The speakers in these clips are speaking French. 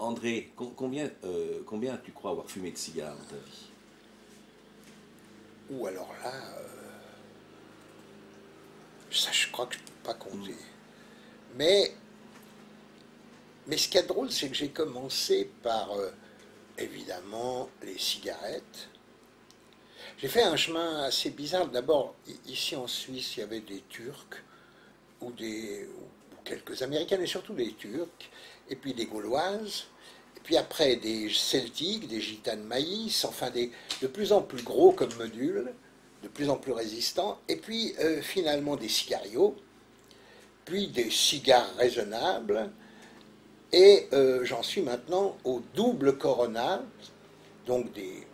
André, combien tu crois avoir fumé de cigares dans ta vie? Ou alors là, ça je crois que je ne peux pas Hmm. compter. Mais, mais ce qui est drôle, c'est que j'ai commencé par, évidemment, les cigarettes. J'ai fait un chemin assez bizarre. D'abord, ici en Suisse, il y avait des Turcs ou quelques Américaines, et surtout des Turcs, et puis des Gauloises, et puis après des Celtiques, des Gitanes maïs, enfin de plus en plus gros comme modules, de plus en plus résistants, et puis finalement des cigarios, puis des cigares raisonnables, et j'en suis maintenant au double Corona, donc des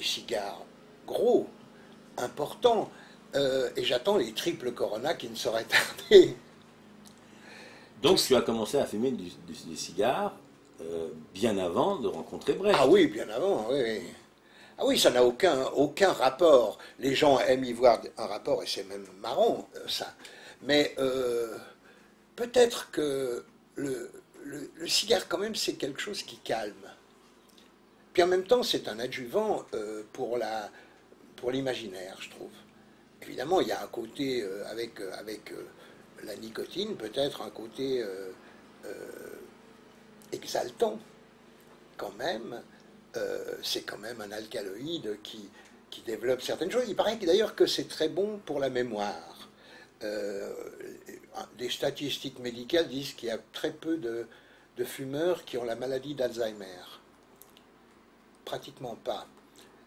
cigares gros, importants, et j'attends les triples Corona qui ne sauraient tarder. Donc Tous. tu as commencé à fumer des cigares bien avant de rencontrer Ah Brecht. oui, bien avant, oui, oui. Ah oui, ça n'a aucun rapport. Les gens aiment y voir un rapport, et c'est même marrant, ça. Mais peut-être que le cigare, quand même, c'est quelque chose qui calme. Puis en même temps, c'est un adjuvant pour l'imaginaire, je trouve. Évidemment, il y a un côté, avec la nicotine, peut-être un côté exaltant, quand même. C'est quand même un alcaloïde qui développe certaines choses. Il paraît d'ailleurs que c'est très bon pour la mémoire. Euh, des statistiques médicales disent qu'il y a très peu de fumeurs qui ont la maladie d'Alzheimer. Pratiquement pas.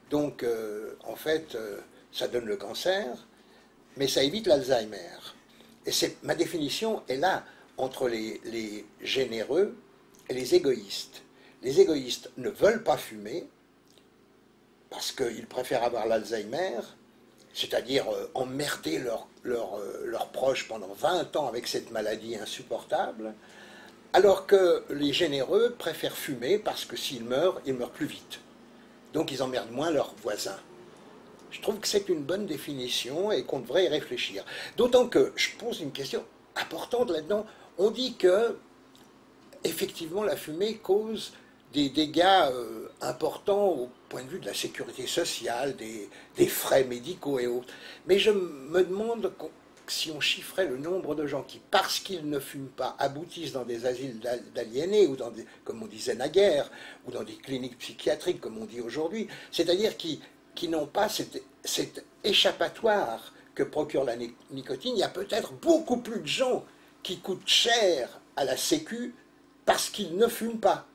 Donc, en fait, ça donne le cancer, mais ça évite l'Alzheimer. Et ma définition est là, entre les généreux et les égoïstes. Les égoïstes ne veulent pas fumer parce qu'ils préfèrent avoir l'Alzheimer, c'est-à-dire emmerder leurs proches pendant 20 ans avec cette maladie insupportable, alors que les généreux préfèrent fumer parce que s'ils meurent, ils meurent plus vite. Donc ils emmerdent moins leurs voisins. Je trouve que c'est une bonne définition et qu'on devrait y réfléchir. D'autant que je pose une question importante là-dedans. On dit que effectivement la fumée cause des dégâts importants au point de vue de la sécurité sociale, des frais médicaux et autres. Mais je me demande si on chiffrait le nombre de gens qui, parce qu'ils ne fument pas, aboutissent dans des asiles d'aliénés, ou comme on disait naguère, ou dans des cliniques psychiatriques, comme on dit aujourd'hui, c'est-à-dire qui n'ont pas cet échappatoire que procure la nicotine. Il y a peut-être beaucoup plus de gens qui coûtent cher à la Sécu parce qu'ils ne fument pas.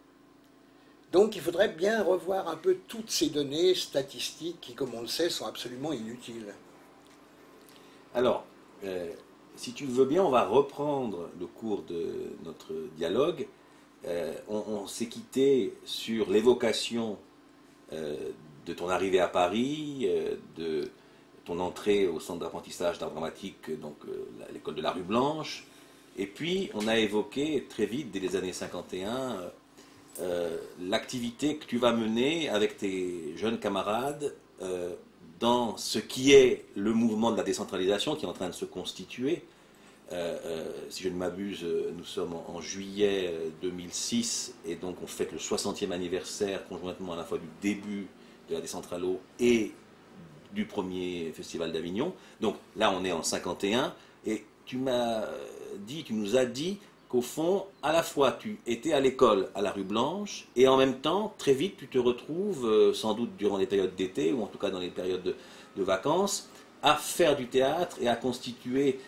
Donc il faudrait bien revoir un peu toutes ces données statistiques qui, comme on le sait, sont absolument inutiles. Alors, euh, si tu le veux bien, on va reprendre le cours de notre dialogue. On s'est quitté sur l'évocation euh, de ton arrivée à Paris, de ton entrée au centre d'apprentissage d'art dramatique, donc l'école de la rue Blanche. Et puis, on a évoqué très vite, dès les années 51, l'activité que tu vas mener avec tes jeunes camarades dans ce qui est le mouvement de la décentralisation qui est en train de se constituer. Si je ne m'abuse, nous sommes en juillet 2006 et donc on fête le 60e anniversaire conjointement à la fois du début de la décentralo et du premier festival d'Avignon. Donc là on est en 51 et tu nous as dit qu'au fond, à la fois tu étais à l'école à la rue Blanche et en même temps, très vite, tu te retrouves, sans doute durant les périodes d'été ou en tout cas dans les périodes de vacances, à faire du théâtre et à constituer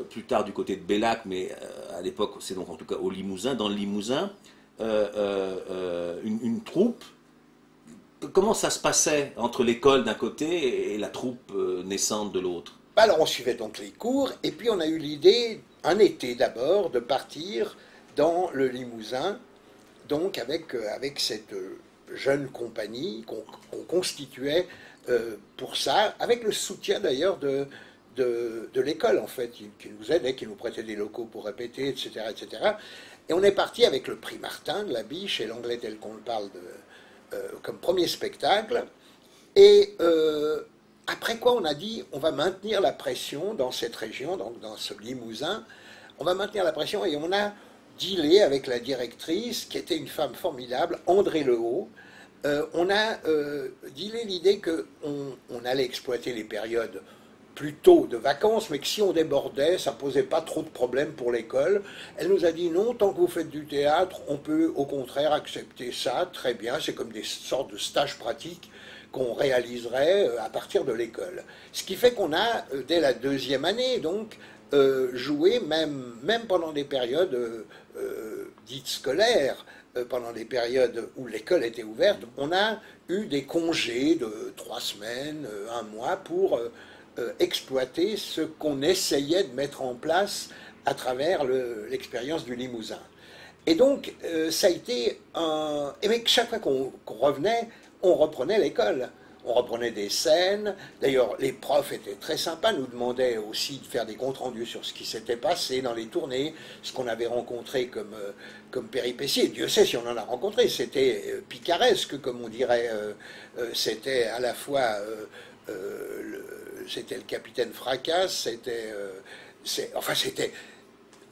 plus tard du côté de Bellac, mais à l'époque c'est donc en tout cas au Limousin, dans le Limousin, une troupe. Comment ça se passait entre l'école d'un côté et la troupe naissante de l'autre? Alors on suivait donc les cours, et puis on a eu l'idée, un été d'abord, de partir dans le Limousin, donc avec cette jeune compagnie qu'on constituait pour ça, avec le soutien d'ailleurs de l'école en fait, qui nous aidait, qui nous prêtait des locaux pour répéter, etc., etc. Et cetera. Et on est parti avec le prix Martin de la Biche et l'anglais tel qu'on le parle comme premier spectacle. Et après quoi, on a dit, on va maintenir la pression dans cette région, donc dans ce Limousin, on va maintenir la pression et on a dealé avec la directrice, qui était une femme formidable, André Lehaut. On a dealé l'idée qu'on allait exploiter les périodes plutôt de vacances, mais que si on débordait, ça ne posait pas trop de problèmes pour l'école. Elle nous a dit non, tant que vous faites du théâtre, on peut au contraire accepter ça, très bien, c'est comme des sortes de stages pratiques qu'on réaliserait à partir de l'école. Ce qui fait qu'on a, dès la deuxième année, donc, joué, même pendant des périodes dites scolaires, pendant des périodes où l'école était ouverte, on a eu des congés de 3 semaines, 1 mois, pour exploiter ce qu'on essayait de mettre en place à travers l'expérience du Limousin. Et donc, ça a été un... Et bien, chaque fois qu'on revenait, on reprenait l'école. On reprenait des scènes. D'ailleurs, les profs étaient très sympas, nous demandaient aussi de faire des comptes rendus sur ce qui s'était passé dans les tournées, ce qu'on avait rencontré comme péripéties. Et Dieu sait si on en a rencontré. C'était picaresque, comme on dirait. C'était à la fois... c'était le capitaine Fracasse, c'était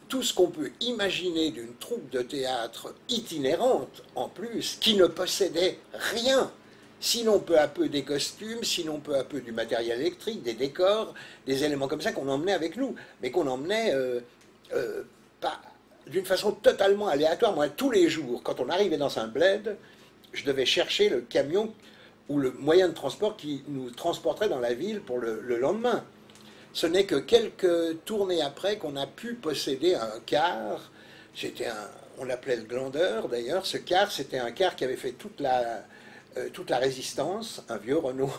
tout ce qu'on peut imaginer d'une troupe de théâtre itinérante, en plus, qui ne possédait rien, sinon peu à peu des costumes, sinon peu à peu du matériel électrique, des décors, des éléments comme ça qu'on emmenait avec nous, mais qu'on emmenait pas d'une façon totalement aléatoire. Moi, tous les jours, quand on arrivait dans un bled, je devais chercher le camion ou le moyen de transport qui nous transporterait dans la ville pour le lendemain. Ce n'est que quelques tournées après qu'on a pu posséder un car. On l'appelait le Glandeur d'ailleurs. Ce car, c'était un car qui avait fait toute la résistance, un vieux Renault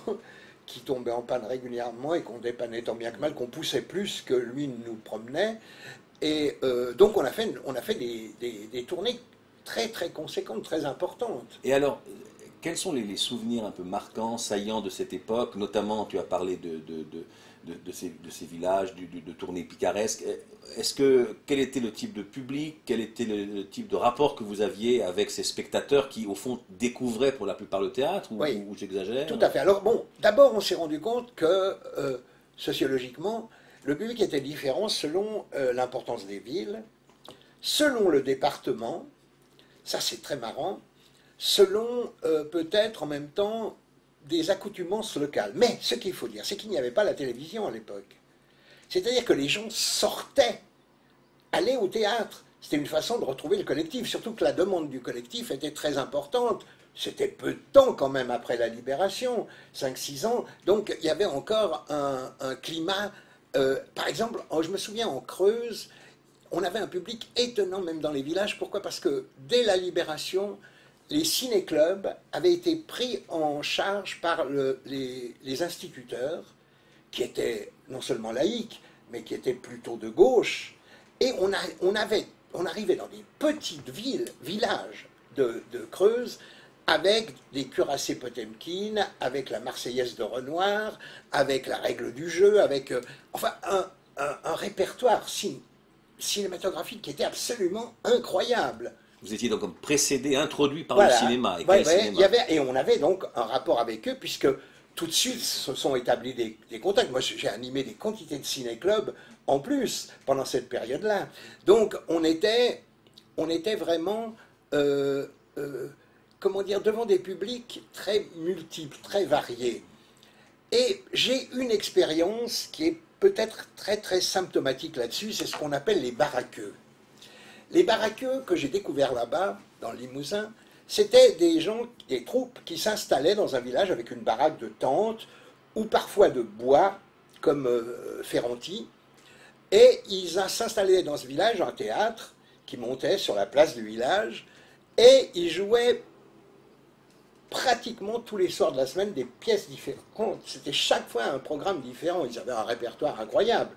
qui tombait en panne régulièrement et qu'on dépannait tant bien que mal, qu'on poussait plus que lui ne nous promenait. Et donc on a fait des tournées très très conséquentes, très importantes. Et alors, quels sont les souvenirs un peu marquants, saillants de cette époque? Notamment, tu as parlé de ces villages, de tournées picaresques. Quel était le type de public? Quel était le type de rapport que vous aviez avec ces spectateurs qui, au fond, découvraient pour la plupart le théâtre? Oui, ou j'exagère? tout à fait. Alors bon, d'abord on s'est rendu compte que, sociologiquement, le public était différent selon l'importance des villes, selon le département, ça c'est très marrant, selon peut-être en même temps des accoutumances locales. Mais ce qu'il faut dire, c'est qu'il n'y avait pas la télévision à l'époque. C'est-à-dire que les gens sortaient, allaient au théâtre. C'était une façon de retrouver le collectif, surtout que la demande du collectif était très importante. C'était peu de temps quand même après la libération, 5-6 ans. Donc il y avait encore un climat... par exemple, je me souviens en Creuse, on avait un public étonnant même dans les villages. Pourquoi? Parce que dès la libération, les ciné-clubs avaient été pris en charge par les instituteurs, qui étaient non seulement laïcs, mais qui étaient plutôt de gauche. Et on arrivait dans des petites villages de Creuse, avec des cuirassés Potemkin, avec la Marseillaise de Renoir, avec la règle du jeu, avec un répertoire cinématographique qui était absolument incroyable. Vous étiez donc comme précédé, introduit par le cinéma. Et on avait donc un rapport avec eux, puisque tout de suite se sont établis des contacts. Moi, j'ai animé des quantités de ciné-clubs en plus pendant cette période-là. Donc, on était vraiment, comment dire, devant des publics très multiples, très variés. Et j'ai une expérience qui est peut-être très très symptomatique là-dessus, c'est ce qu'on appelle les baraqueux. Les baraqueux que j'ai découverts là-bas, dans le Limousin, c'était des troupes qui s'installaient dans un village avec une baraque de tentes, ou parfois de bois, comme Ferranti, et ils s'installaient dans ce village, un théâtre, qui montait sur la place du village, et ils jouaient pratiquement tous les soirs de la semaine des pièces différentes. C'était chaque fois un programme différent. Ils avaient un répertoire incroyable.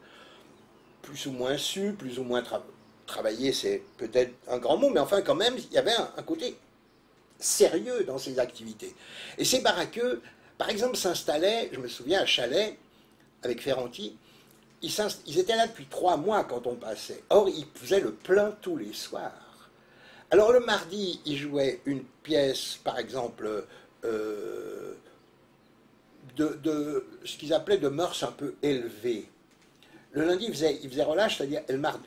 Plus ou moins su, plus ou moins travaillé, c'est peut-être un grand mot, mais enfin quand même, il y avait un côté sérieux dans ces activités. Et ces baraqueux, par exemple, s'installaient, je me souviens, à Chalais, avec Ferranti, ils étaient là depuis 3 mois quand on passait. Or, ils faisaient le plein tous les soirs. Alors le mardi, ils jouaient une pièce, par exemple, de ce qu'ils appelaient de mœurs un peu élevées. Le lundi, ils faisaient relâche, c'est-à-dire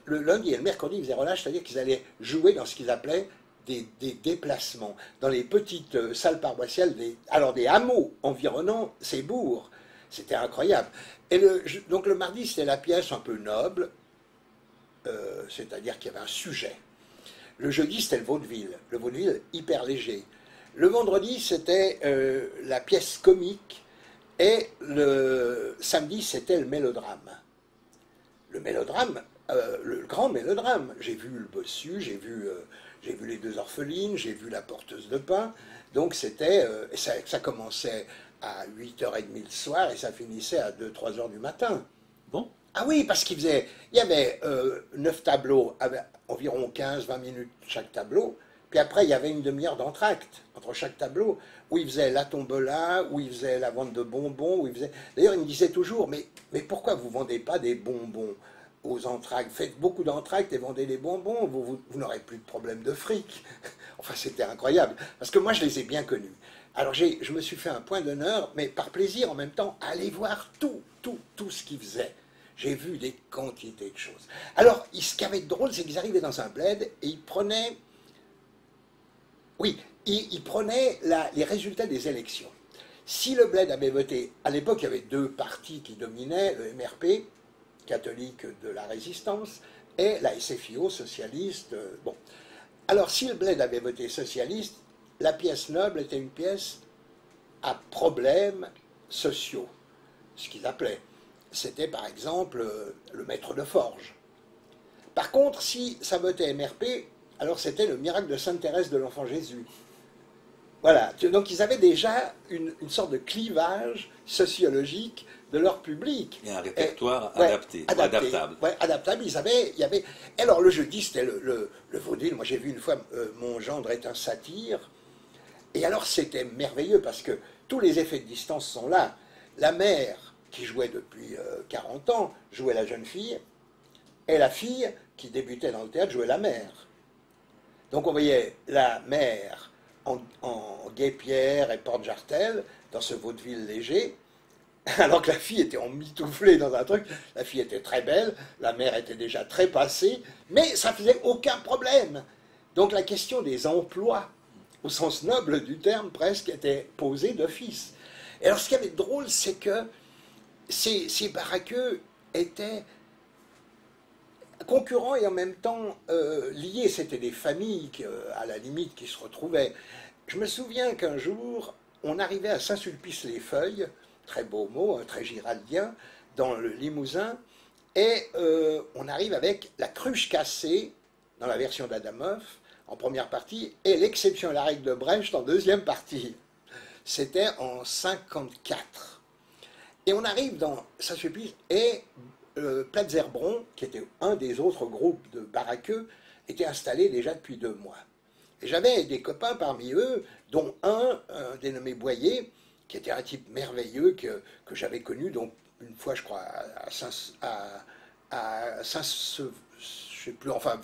le lundi et le mercredi, ils faisaient relâche, c'est-à-dire qu'ils allaient jouer dans ce qu'ils appelaient des déplacements, dans les petites salles paroissiales, des hameaux environnant ces bourgs. C'était incroyable. Et donc le mardi, c'était la pièce un peu noble, c'est-à-dire qu'il y avait un sujet. Le jeudi, c'était le vaudeville hyper léger. Le vendredi, c'était la pièce comique, et le samedi, c'était le mélodrame. Le mélodrame, le grand mélodrame. J'ai vu le Bossu, j'ai vu les deux orphelines, j'ai vu la porteuse de pain. Donc c'était, ça commençait à 8h30 le soir et ça finissait à 2-3 heures du matin. Bon. Ah oui, parce il y avait 9 tableaux, avec environ 15-20 minutes chaque tableau. Puis après, il y avait une demi-heure d'entracte entre chaque tableau, où il faisait la tombola, où il faisait la vente de bonbons, où il faisait... D'ailleurs, il me disait toujours, mais pourquoi vous ne vendez pas des bonbons aux entractes? Faites beaucoup d'entractes et vendez des bonbons, vous n'aurez plus de problème de fric. Enfin, c'était incroyable, parce que moi, je les ai bien connus. Alors, je me suis fait un point d'honneur, mais par plaisir en même temps, à aller voir tout ce qu'ils faisaient. J'ai vu des quantités de choses. Alors, ce qui avait de drôle, c'est qu'ils arrivaient dans un bled et ils prenaient... Oui, il prenait les résultats des élections. Si le bled avait voté, à l'époque il y avait deux partis qui dominaient, le MRP, catholique de la résistance, et la SFIO, socialiste. Bon. Alors si le bled avait voté socialiste, la pièce noble était une pièce à problèmes sociaux, ce qu'ils appelaient. C'était par exemple le maître de forge. Par contre, si ça votait MRP, alors c'était le miracle de Sainte Thérèse de l'Enfant Jésus. Voilà, donc ils avaient déjà une sorte de clivage sociologique de leur public. Et un répertoire adaptable. Ouais, adaptable. Il y avait... Alors le jeudi, c'était le vaudeville. Moi j'ai vu une fois, mon gendre est un satyre. Et alors c'était merveilleux parce que tous les effets de distance sont là. La mère, qui jouait depuis 40 ans, jouait la jeune fille. Et la fille, qui débutait dans le théâtre, jouait la mère. Donc on voyait la mère en guêpière et porte-jartel dans ce vaudeville léger, alors que la fille était emmitouflée dans un truc. La fille était très belle, la mère était déjà très passée, mais ça faisait aucun problème. Donc la question des emplois, au sens noble du terme presque, était posée d'office. Et alors ce qui avait de drôle, c'est que ces baraqueux étaient concurrents et en même temps liés. C'était des familles à la limite qui se retrouvaient. Je me souviens qu'un jour, on arrivait à Saint-Sulpice-les-Feuilles, très beau mot, très giraldien, dans le Limousin, et on arrive avec la cruche cassée, dans la version d'Adamov, en première partie, et l'exception et la règle de Brecht en deuxième partie. C'était en 1954. Et on arrive dans Saint-Sulpice, et Platezerbron, qui était un des autres groupes de baraqueux, était installé déjà depuis 2 mois. Et j'avais des copains parmi eux, dont un dénommé Boyer, qui était un type merveilleux que j'avais connu, donc une fois, je crois, à Saint, je sais plus, enfin,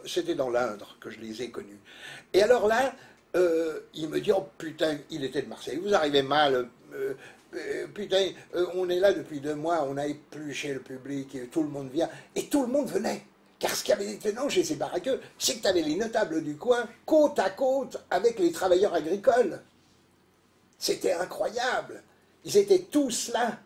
c'était dans l'Indre que je les ai connus. Et alors là, il me dit, oh putain, il était de Marseille, vous arrivez mal, putain, on est là depuis 2 mois, on a épluché le public, et tout le monde vient, et tout le monde venait. Car ce qui avait été étonnant chez ces baraqueux, c'est que tu avais les notables du coin côte à côte avec les travailleurs agricoles. C'était incroyable. Ils étaient tous là,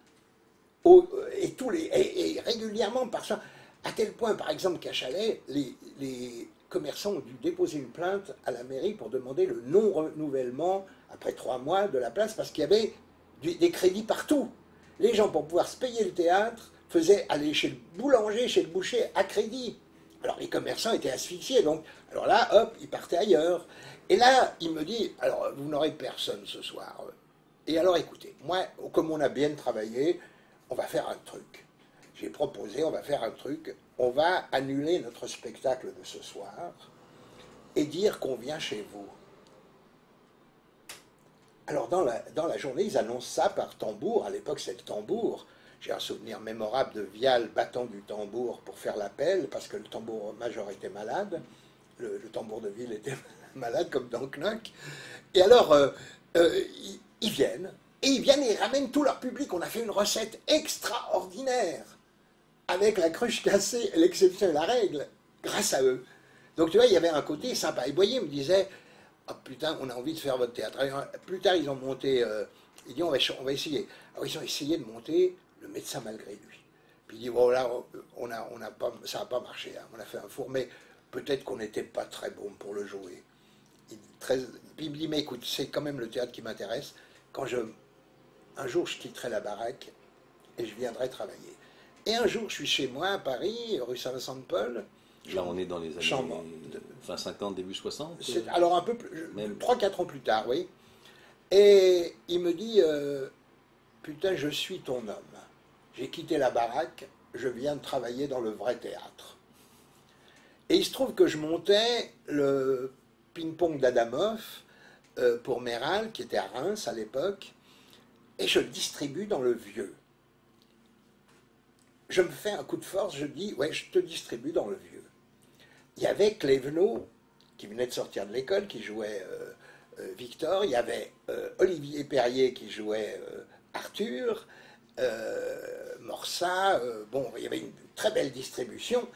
et régulièrement, parfois, à tel point, par qu'à Chalais, les commerçants ont dû déposer une plainte à la mairie pour demander le non-renouvellement, après 3 mois, de la place, parce qu'il y avait des crédits partout. Les gens, pour pouvoir se payer le théâtre, faisaient aller chez le boulanger, chez le boucher, à crédit. Alors les commerçants étaient asphyxiés, donc, alors là, hop, ils partaient ailleurs. Et là, il me dit, alors, vous n'aurez personne ce soir. Et alors, écoutez, moi, comme on a bien travaillé, on va faire un truc. J'ai proposé, on va faire un truc, on va annuler notre spectacle de ce soir et dire qu'on vient chez vous. Alors, dans la journée, ils annoncent ça par tambour. À l'époque, c'est le tambour. J'ai un souvenir mémorable de Vial battant du tambour pour faire l'appel, parce que le tambour-major était malade, le tambour de ville était malade, comme dans Knock. Et alors, ils viennent, et ils ramènent tout leur public. On a fait une recette extraordinaire. avec la cruche cassée, l'exception et la règle, grâce à eux. Donc tu vois, il y avait un côté sympa. Et Boyer me disait, oh, putain, on a envie de faire votre théâtre. Alors, plus tard, ils ont monté, il dit, on va essayer. Alors ils ont essayé de monter Le Médecin malgré lui. Puis il dit, voilà, ça n'a pas marché, hein. On a fait un four, mais peut-être qu'on n'était pas très bon pour le jouer. Puis il me dit, mais écoute, c'est quand même le théâtre qui m'intéresse. Un jour, je quitterai la baraque et je viendrai travailler. Et un jour, je suis chez moi à Paris, rue Saint-Vincent-de-Paul. Là, on est dans les années fin 50, début 60. Alors un peu plus, 3-4 ans plus tard, oui. Et il me dit, putain, je suis ton homme. J'ai quitté la baraque, je viens de travailler dans le vrai théâtre. Et il se trouve que je montais le ping-pong d'Adamov pour Méral, qui était à Reims à l'époque, et je le distribue dans le vieux. Je me fais un coup de force, je dis, ouais, je te distribue dans le vieux. Il y avait Clévenot, qui venait de sortir de l'école, qui jouait Victor, il y avait Olivier Perrier qui jouait Arthur, Morsat, bon, il y avait une très belle distribution,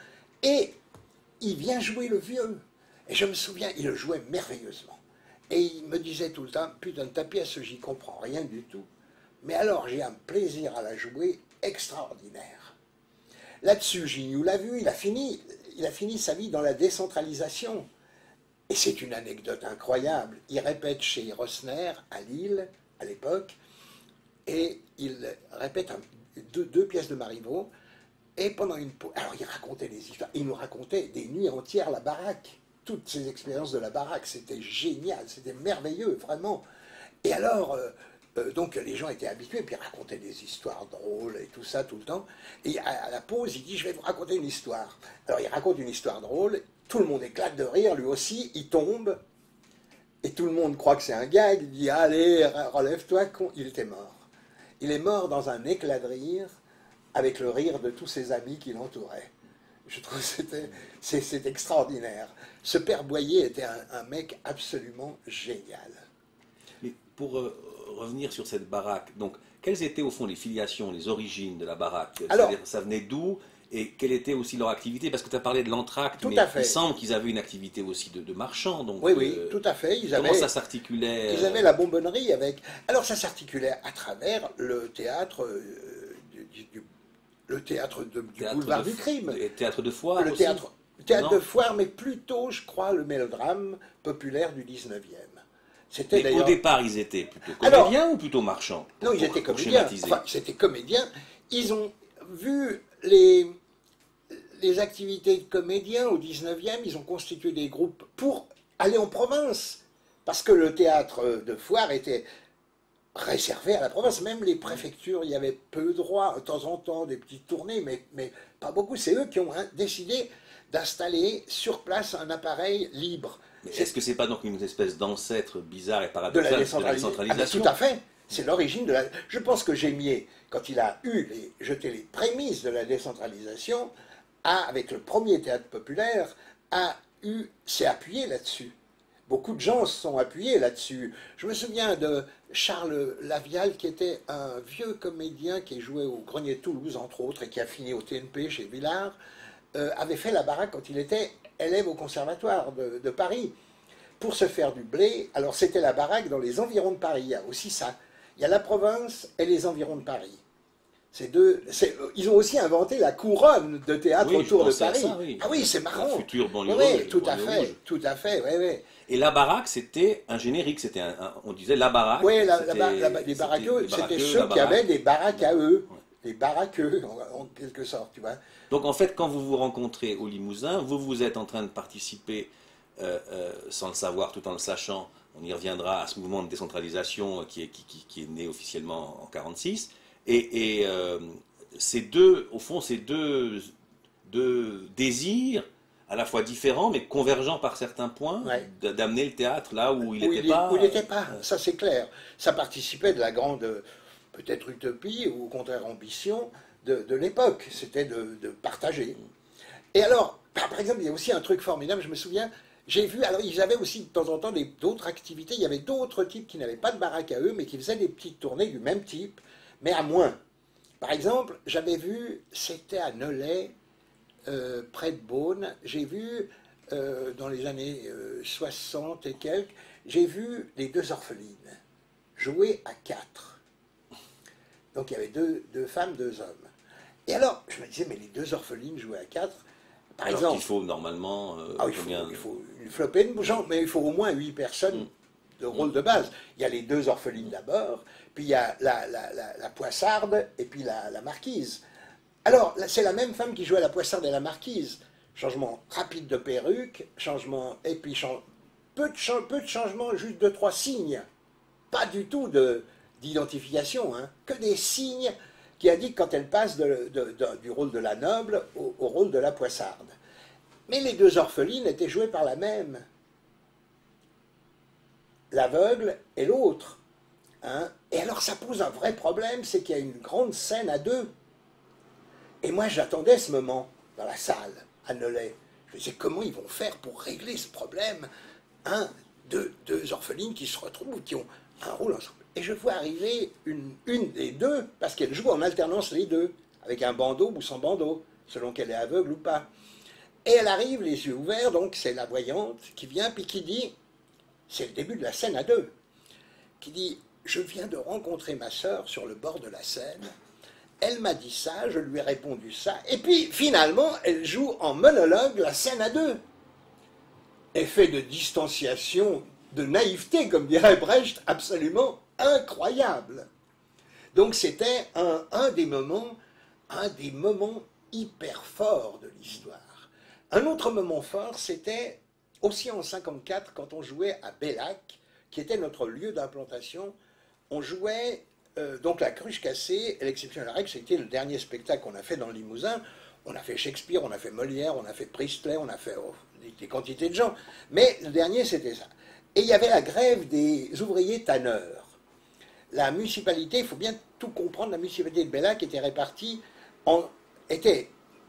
et il vient jouer le vieux. Et je me souviens, il le jouait merveilleusement. Et il me disait tout le temps, putain, ta pièce, j'y comprends rien du tout. Mais alors, j'ai un plaisir à la jouer extraordinaire. Là-dessus, Gignoux l'a vu, il a fini sa vie dans la décentralisation. Et c'est une anecdote incroyable. Il répète chez Rosner, à Lille, à l'époque, et il répète deux pièces de Marivaux, et pendant une pause, alors il racontait des histoires, il nous racontait des nuits entières la baraque, toutes ces expériences de la baraque, c'était génial, c'était merveilleux, vraiment. Et alors, donc les gens étaient habitués, puis il racontait des histoires drôles et tout ça tout le temps, et à la pause, il dit, je vais vous raconter une histoire. Alors il raconte une histoire drôle, tout le monde éclate de rire, lui aussi, il tombe, et tout le monde croit que c'est un gag, il dit, allez, relève-toi, con. Il était mort. Il est mort dans un éclat de rire, avec le rire de tous ses amis qui l'entouraient. Je trouve que c'est extraordinaire. Ce père Boyer était un mec absolument génial. Mais pour revenir sur cette baraque, donc, quelles étaient au fond les filiations, les origines de la baraque? Alors, ça venait d'où? Et quelle était aussi leur activité? Parce que tu as parlé de l'entracte, mais il semble qu'ils avaient une activité aussi de marchand. Donc, oui, tout à fait. Comment ça s'articulait? Ils avaient la bonbonnerie avec... Alors ça s'articulait à travers le théâtre du boulevard du crime. Le théâtre de foire Le aussi. théâtre de foire, mais plutôt, je crois, le mélodrame populaire du 19e. Mais au départ, ils étaient plutôt comédiens ou plutôt marchands? Non, ils étaient comédiens. Enfin, c'était comédiens. Ils ont vu les activités de comédiens au 19e, ils ont constitué des groupes pour aller en province. Parce que le théâtre de foire était réservé à la province. Même les préfectures, il y avait peu de droits, de temps en temps, des petites tournées, mais pas beaucoup. C'est eux qui ont décidé d'installer sur place un appareil libre. Est-ce que c'est pas donc une espèce d'ancêtre bizarre et paradoxal de la décentralisation? Ah ben, tout à fait. C'est l'origine de la... Je pense que Gémier, quand il a jeté les prémices de la décentralisation, avec le premier théâtre populaire, s'est appuyé là-dessus. Beaucoup de gens se sont appuyés là-dessus. Je me souviens de Charles Lavial, qui était un vieux comédien qui jouait au Grenier de Toulouse, entre autres, et qui a fini au TNP chez Villard, avait fait la baraque quand il était élève au conservatoire de Paris. Pour se faire du blé, alors c'était la baraque dans les environs de Paris, il y a aussi ça. Il y a la province et les environs de Paris. Ils ont aussi inventé la couronne de théâtre autour de Paris. Ça, oui. Ah oui, c'est marrant. La future banlieue rouge. Tout à fait, oui. Et la baraque, c'était un générique, on disait la baraque. Oui, les baraqueux, c'était ceux qui avaient des baraques à eux. Ouais. Des baraqueux, en quelque sorte, tu vois. Donc en fait, quand vous vous rencontrez au Limousin, vous êtes en train de participer, sans le savoir, tout en le sachant, on y reviendra à ce mouvement de décentralisation qui est né officiellement en 1946. Et au fond, ces deux désirs, à la fois différents, mais convergents par certains points, d'amener le théâtre là où il n'était pas. Où il n'était pas, ça c'est clair. Ça participait de la grande, peut-être utopie, ou au contraire ambition, de l'époque. C'était de partager. Et alors, par exemple, il y a aussi un truc formidable, je me souviens, j'ai vu, alors ils avaient aussi de temps en temps d'autres activités, il y avait d'autres types qui n'avaient pas de baraque à eux, mais qui faisaient des petites tournées du même type, mais à moins. Par exemple, j'avais vu, c'était à Nolay, près de Beaune, j'ai vu, dans les années 60 et quelques, j'ai vu les deux orphelines jouer à quatre. Donc il y avait deux femmes, deux hommes. Et alors, je me disais, mais les deux orphelines jouaient à quatre, par Alors exemple. qu'il faut normalement Il faut une flopée de gens, mais il faut au moins 8 personnes de rôle de base. Il y a les deux orphelines d'abord, puis il y a la poissarde et puis la marquise. Alors, c'est la même femme qui jouait à la poissarde et la marquise. Changement rapide de perruque, changement, et puis peu de changements, juste deux, trois signes. Pas du tout d'identification, hein, que des signes qui indiquent quand elle passe du rôle de la noble au rôle de la poissarde. Mais les deux orphelines étaient jouées par la même, l'aveugle et l'autre. Hein. Et alors ça pose un vrai problème, c'est qu'il y a une grande scène à deux. Et moi j'attendais ce moment dans la salle, à Nolay. Je me disais comment ils vont faire pour régler ce problème, hein, deux orphelines qui se retrouvent, qui ont un rôle ensemble. Et je vois arriver une des deux, parce qu'elle joue en alternance les deux, avec un bandeau ou sans bandeau, selon qu'elle est aveugle ou pas. Et elle arrive, les yeux ouverts, donc c'est la voyante qui vient, puis qui dit, c'est le début de la scène à deux, qui dit, je viens de rencontrer ma sœur sur le bord de la Seine, elle m'a dit ça, je lui ai répondu ça, et puis finalement, elle joue en monologue la scène à deux. Effet de distanciation, de naïveté, comme dirait Brecht, absolument incroyable. Donc c'était un des moments hyper forts de l'histoire. Un autre moment fort, c'était aussi en 1954, quand on jouait à Bellac, qui était notre lieu d'implantation. On jouait donc la Cruche cassée, et l'exception à la règle, c'était le dernier spectacle qu'on a fait dans le Limousin. On a fait Shakespeare, on a fait Molière, on a fait Priestley, on a fait des quantités de gens. Mais le dernier, c'était ça. Et il y avait la grève des ouvriers tanneurs. La municipalité, il faut bien tout comprendre, la municipalité de Bellac était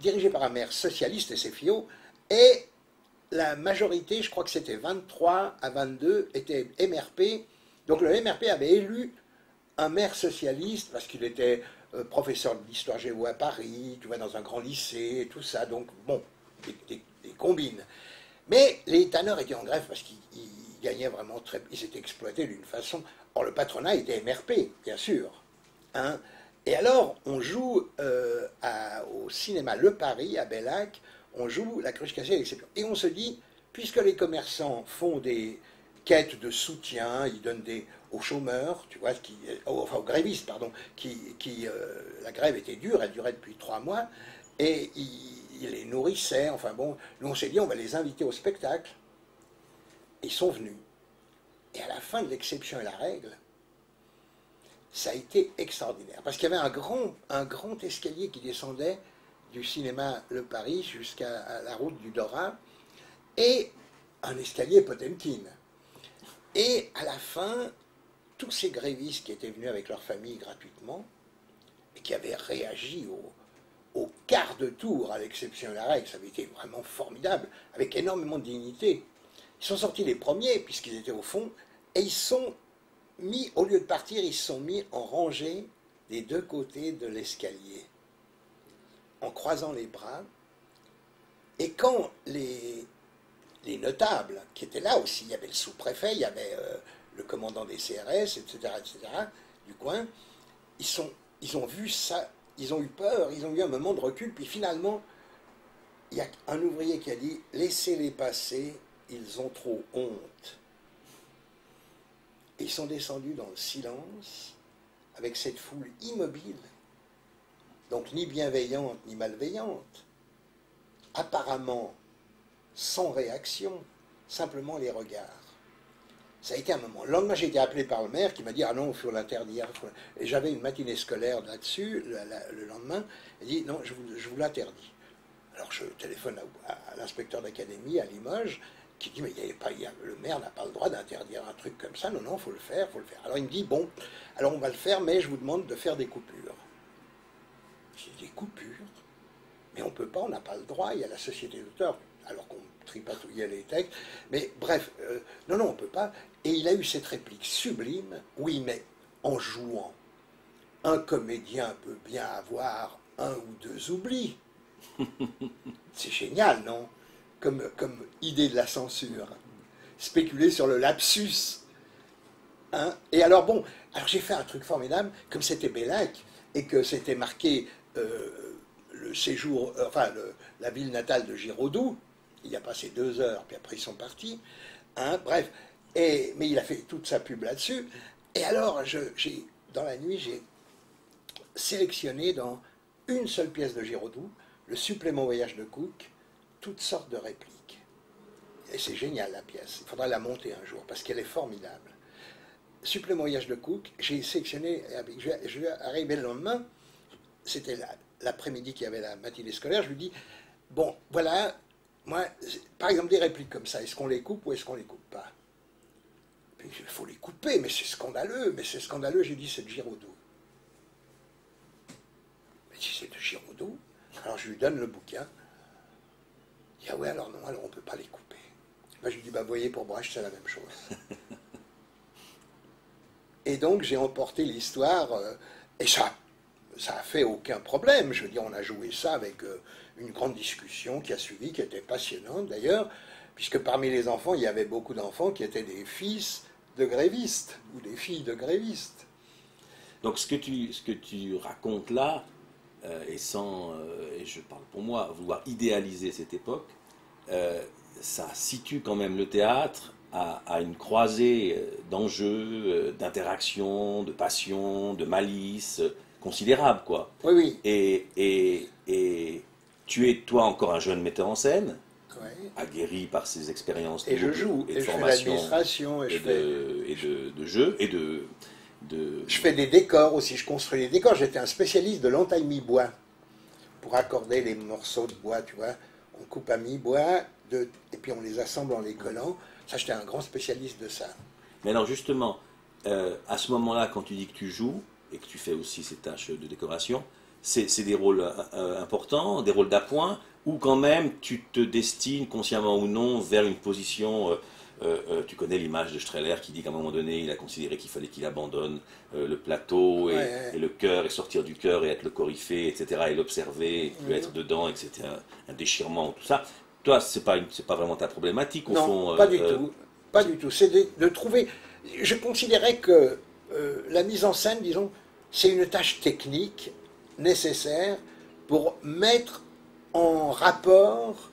dirigée par un maire socialiste et ses fillots, et la majorité, je crois que c'était 23 à 22, était MRP. Donc le MRP avait élu un maire socialiste parce qu'il était professeur d'histoire géo à Paris, tu vois, dans un grand lycée et tout ça. Donc bon, des combines. Mais les tanneurs étaient en grève parce qu'ils gagnaient vraiment très... Ils étaient exploités d'une façon... Or, le patronat était MRP, bien sûr. Hein. Et alors, on joue au cinéma Le Paris, à Bellac, on joue La Cruche cassée à l'exception. Et on se dit, puisque les commerçants font des quêtes de soutien, ils donnent aux chômeurs, tu vois, enfin aux grévistes, pardon, la grève était dure, elle durait depuis 3 mois, et ils les nourrissaient, enfin bon, nous on s'est dit, on va les inviter au spectacle. Ils sont venus. Et à la fin de l'exception et la règle, ça a été extraordinaire. Parce qu'il y avait un grand escalier qui descendait du cinéma Le Paris jusqu'à la route du Dorat, et un escalier Potemkin. Et à la fin, tous ces grévistes qui étaient venus avec leur famille gratuitement, et qui avaient réagi au quart de tour à l'exception et la règle, ça avait été vraiment formidable, avec énormément de dignité. Ils sont sortis les premiers, puisqu'ils étaient au fond, et ils sont mis, au lieu de partir, ils se sont mis en rangée des deux côtés de l'escalier, en croisant les bras. Et quand les notables, qui étaient là aussi, il y avait le sous-préfet, il y avait le commandant des CRS, etc., du coin, ils ont vu ça, ils ont eu peur, ils ont eu un moment de recul, puis finalement, il y a un ouvrier qui a dit « Laissez-les passer, ils ont trop honte ». Et ils sont descendus dans le silence, avec cette foule immobile, donc ni bienveillante ni malveillante, apparemment sans réaction, simplement les regards. Ça a été un moment. Le lendemain, j'ai été appelé par le maire qui m'a dit « Ah non, il faut l'interdire. » Et j'avais une matinée scolaire là-dessus, le lendemain. Il dit « Non, je vous l'interdis. » Alors je téléphone à l'inspecteur d'académie à Limoges, qui dit « Mais le maire n'a pas le droit d'interdire un truc comme ça. Non, non, il faut le faire, faut le faire. » Alors il me dit « Bon, alors on va le faire, mais je vous demande de faire des coupures. » J'ai dit « Des coupures? Mais on ne peut pas, on n'a pas le droit, il y a la société d'auteur. » Alors qu'on tripatouillait les textes. Mais bref, non, non, on ne peut pas. Et il a eu cette réplique sublime, oui, mais en jouant. un comédien peut bien avoir un ou deux oublis. C'est génial, non? Comme idée de la censure. Spéculer sur le lapsus. Hein? Et alors bon, alors j'ai fait un truc formidable, comme c'était Bellac, et que c'était marqué le séjour, la ville natale de Giraudoux. Il y a passé 2 heures, puis après ils sont partis. Hein, bref, mais il a fait toute sa pub là-dessus. Et alors, dans la nuit, j'ai sélectionné dans une seule pièce de Giraudoux, le supplément Voyage de Cook, toutes sortes de répliques. Et c'est génial la pièce. Il faudra la monter un jour, parce qu'elle est formidable. Supplément Voyage de Cook, j'ai sélectionné, je vais arriver le lendemain, c'était l'après-midi qu'il y avait la matinée scolaire, je lui dis, bon, voilà, moi, par exemple, des répliques comme ça, est-ce qu'on les coupe ou est-ce qu'on les coupe pas? Puis il faut les couper, mais c'est scandaleux, j'ai dit, c'est de Giraudoux. Mais si c'est de Giraudoux, alors je lui donne le bouquin, il dit, ah ouais, alors non, alors on ne peut pas les couper. Moi, je lui dis, bah, vous voyez, pour Brecht, c'est la même chose. Et donc, j'ai emporté l'histoire, et ça a fait aucun problème. Je veux dire, on a joué ça avec une grande discussion qui a suivi, qui était passionnante d'ailleurs, puisque parmi les enfants, il y avait beaucoup d'enfants qui étaient des fils de grévistes, ou des filles de grévistes. Donc ce que tu racontes là, et je parle pour moi, vouloir idéaliser cette époque, ça situe quand même le théâtre à une croisée d'enjeux, d'interactions, de passions, de malice considérable, quoi. Oui, oui. Et tu es, toi, encore un jeune metteur en scène, Ouais. aguerri par ses expériences Et je joue, et de et je fais formation, l'administration, et de jeu, et je fais des décors aussi, je construis des décors. J'étais un spécialiste de l'entaille mi-bois, pour accorder les morceaux de bois, tu vois. On coupe à mi-bois, et puis on les assemble en les collant. Ça, j'étais un grand spécialiste de ça. Mais alors justement, à ce moment-là, quand tu dis que tu joues, et que tu fais aussi ces tâches de décoration, c'est des rôles importants, des rôles d'appoint, ou quand même tu te destines, consciemment ou non, vers une position... tu connais l'image de Strehler qui dit qu'à un moment donné, il a considéré qu'il fallait qu'il abandonne le plateau et le cœur, et sortir du cœur et être le coryphée, etc., et l'observer, et plus être dedans, et que c'était un déchirement, tout ça. Toi, c'est pas vraiment ta problématique, au fond. Non, pas du tout. Pas du tout. C'est de trouver... Je considérais que la mise en scène, disons, c'est une tâche technique nécessaire pour mettre en rapport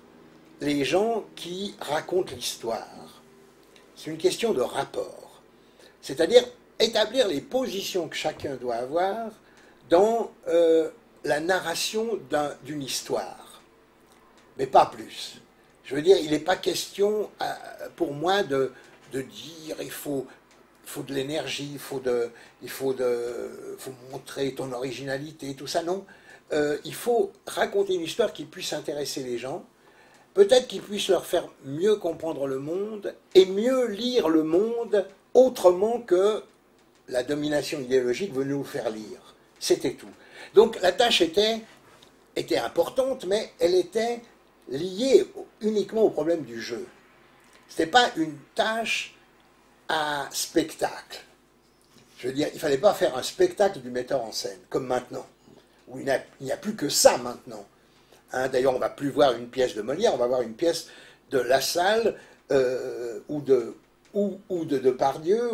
les gens qui racontent l'histoire. C'est une question de rapport. C'est-à-dire établir les positions que chacun doit avoir dans la narration d'une histoire. Mais pas plus. Je veux dire, il n'est pas question pour moi de dire il faut de l'énergie, il faut montrer ton originalité, tout ça, non. Il faut raconter une histoire qui puisse intéresser les gens, peut-être qu'ils puissent leur faire mieux comprendre le monde et mieux lire le monde autrement que la domination idéologique veut nous faire lire. C'était tout. Donc la tâche était importante, mais elle était liée uniquement au problème du jeu. Ce n'était pas une tâche à spectacle. Je veux dire, il ne fallait pas faire un spectacle du metteur en scène, comme maintenant, où il n'y a plus que ça maintenant. Hein, d'ailleurs, on ne va plus voir une pièce de Molière, on va voir une pièce de Lassalle ou de Depardieu.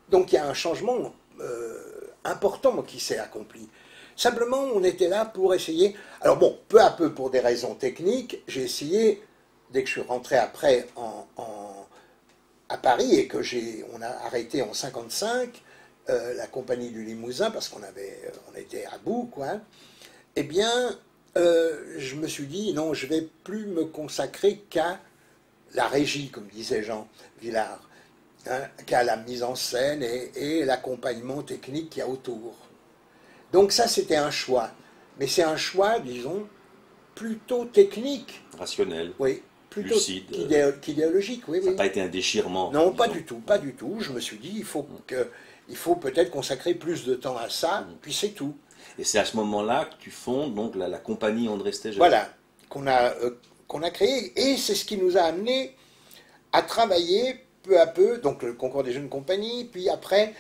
Donc il y a un changement important qui s'est accompli. Simplement, on était là pour essayer... Alors bon, peu à peu, pour des raisons techniques, j'ai essayé, dès que je suis rentré après à Paris et on a arrêté en 1955 la compagnie du Limousin, parce qu'on était à bout, quoi, eh bien... je me suis dit, non, je ne vais plus me consacrer qu'à la régie, comme disait Jean Villard, hein, qu'à la mise en scène et l'accompagnement technique qu'il y a autour. Donc ça, c'était un choix. Mais c'est un choix, disons, plutôt technique. Rationnel. Oui, plutôt lucide. qu'idéologique. Oui, ça n'a pas été un déchirement. Non, pas du tout, pas du tout. Je me suis dit, il faut peut-être consacrer plus de temps à ça, puis c'est tout. Et c'est à ce moment-là que tu fondes donc la compagnie André Stégel. Voilà, qu'on a créé, et c'est ce qui nous a amené à travailler peu à peu, donc le concours des jeunes compagnies, puis après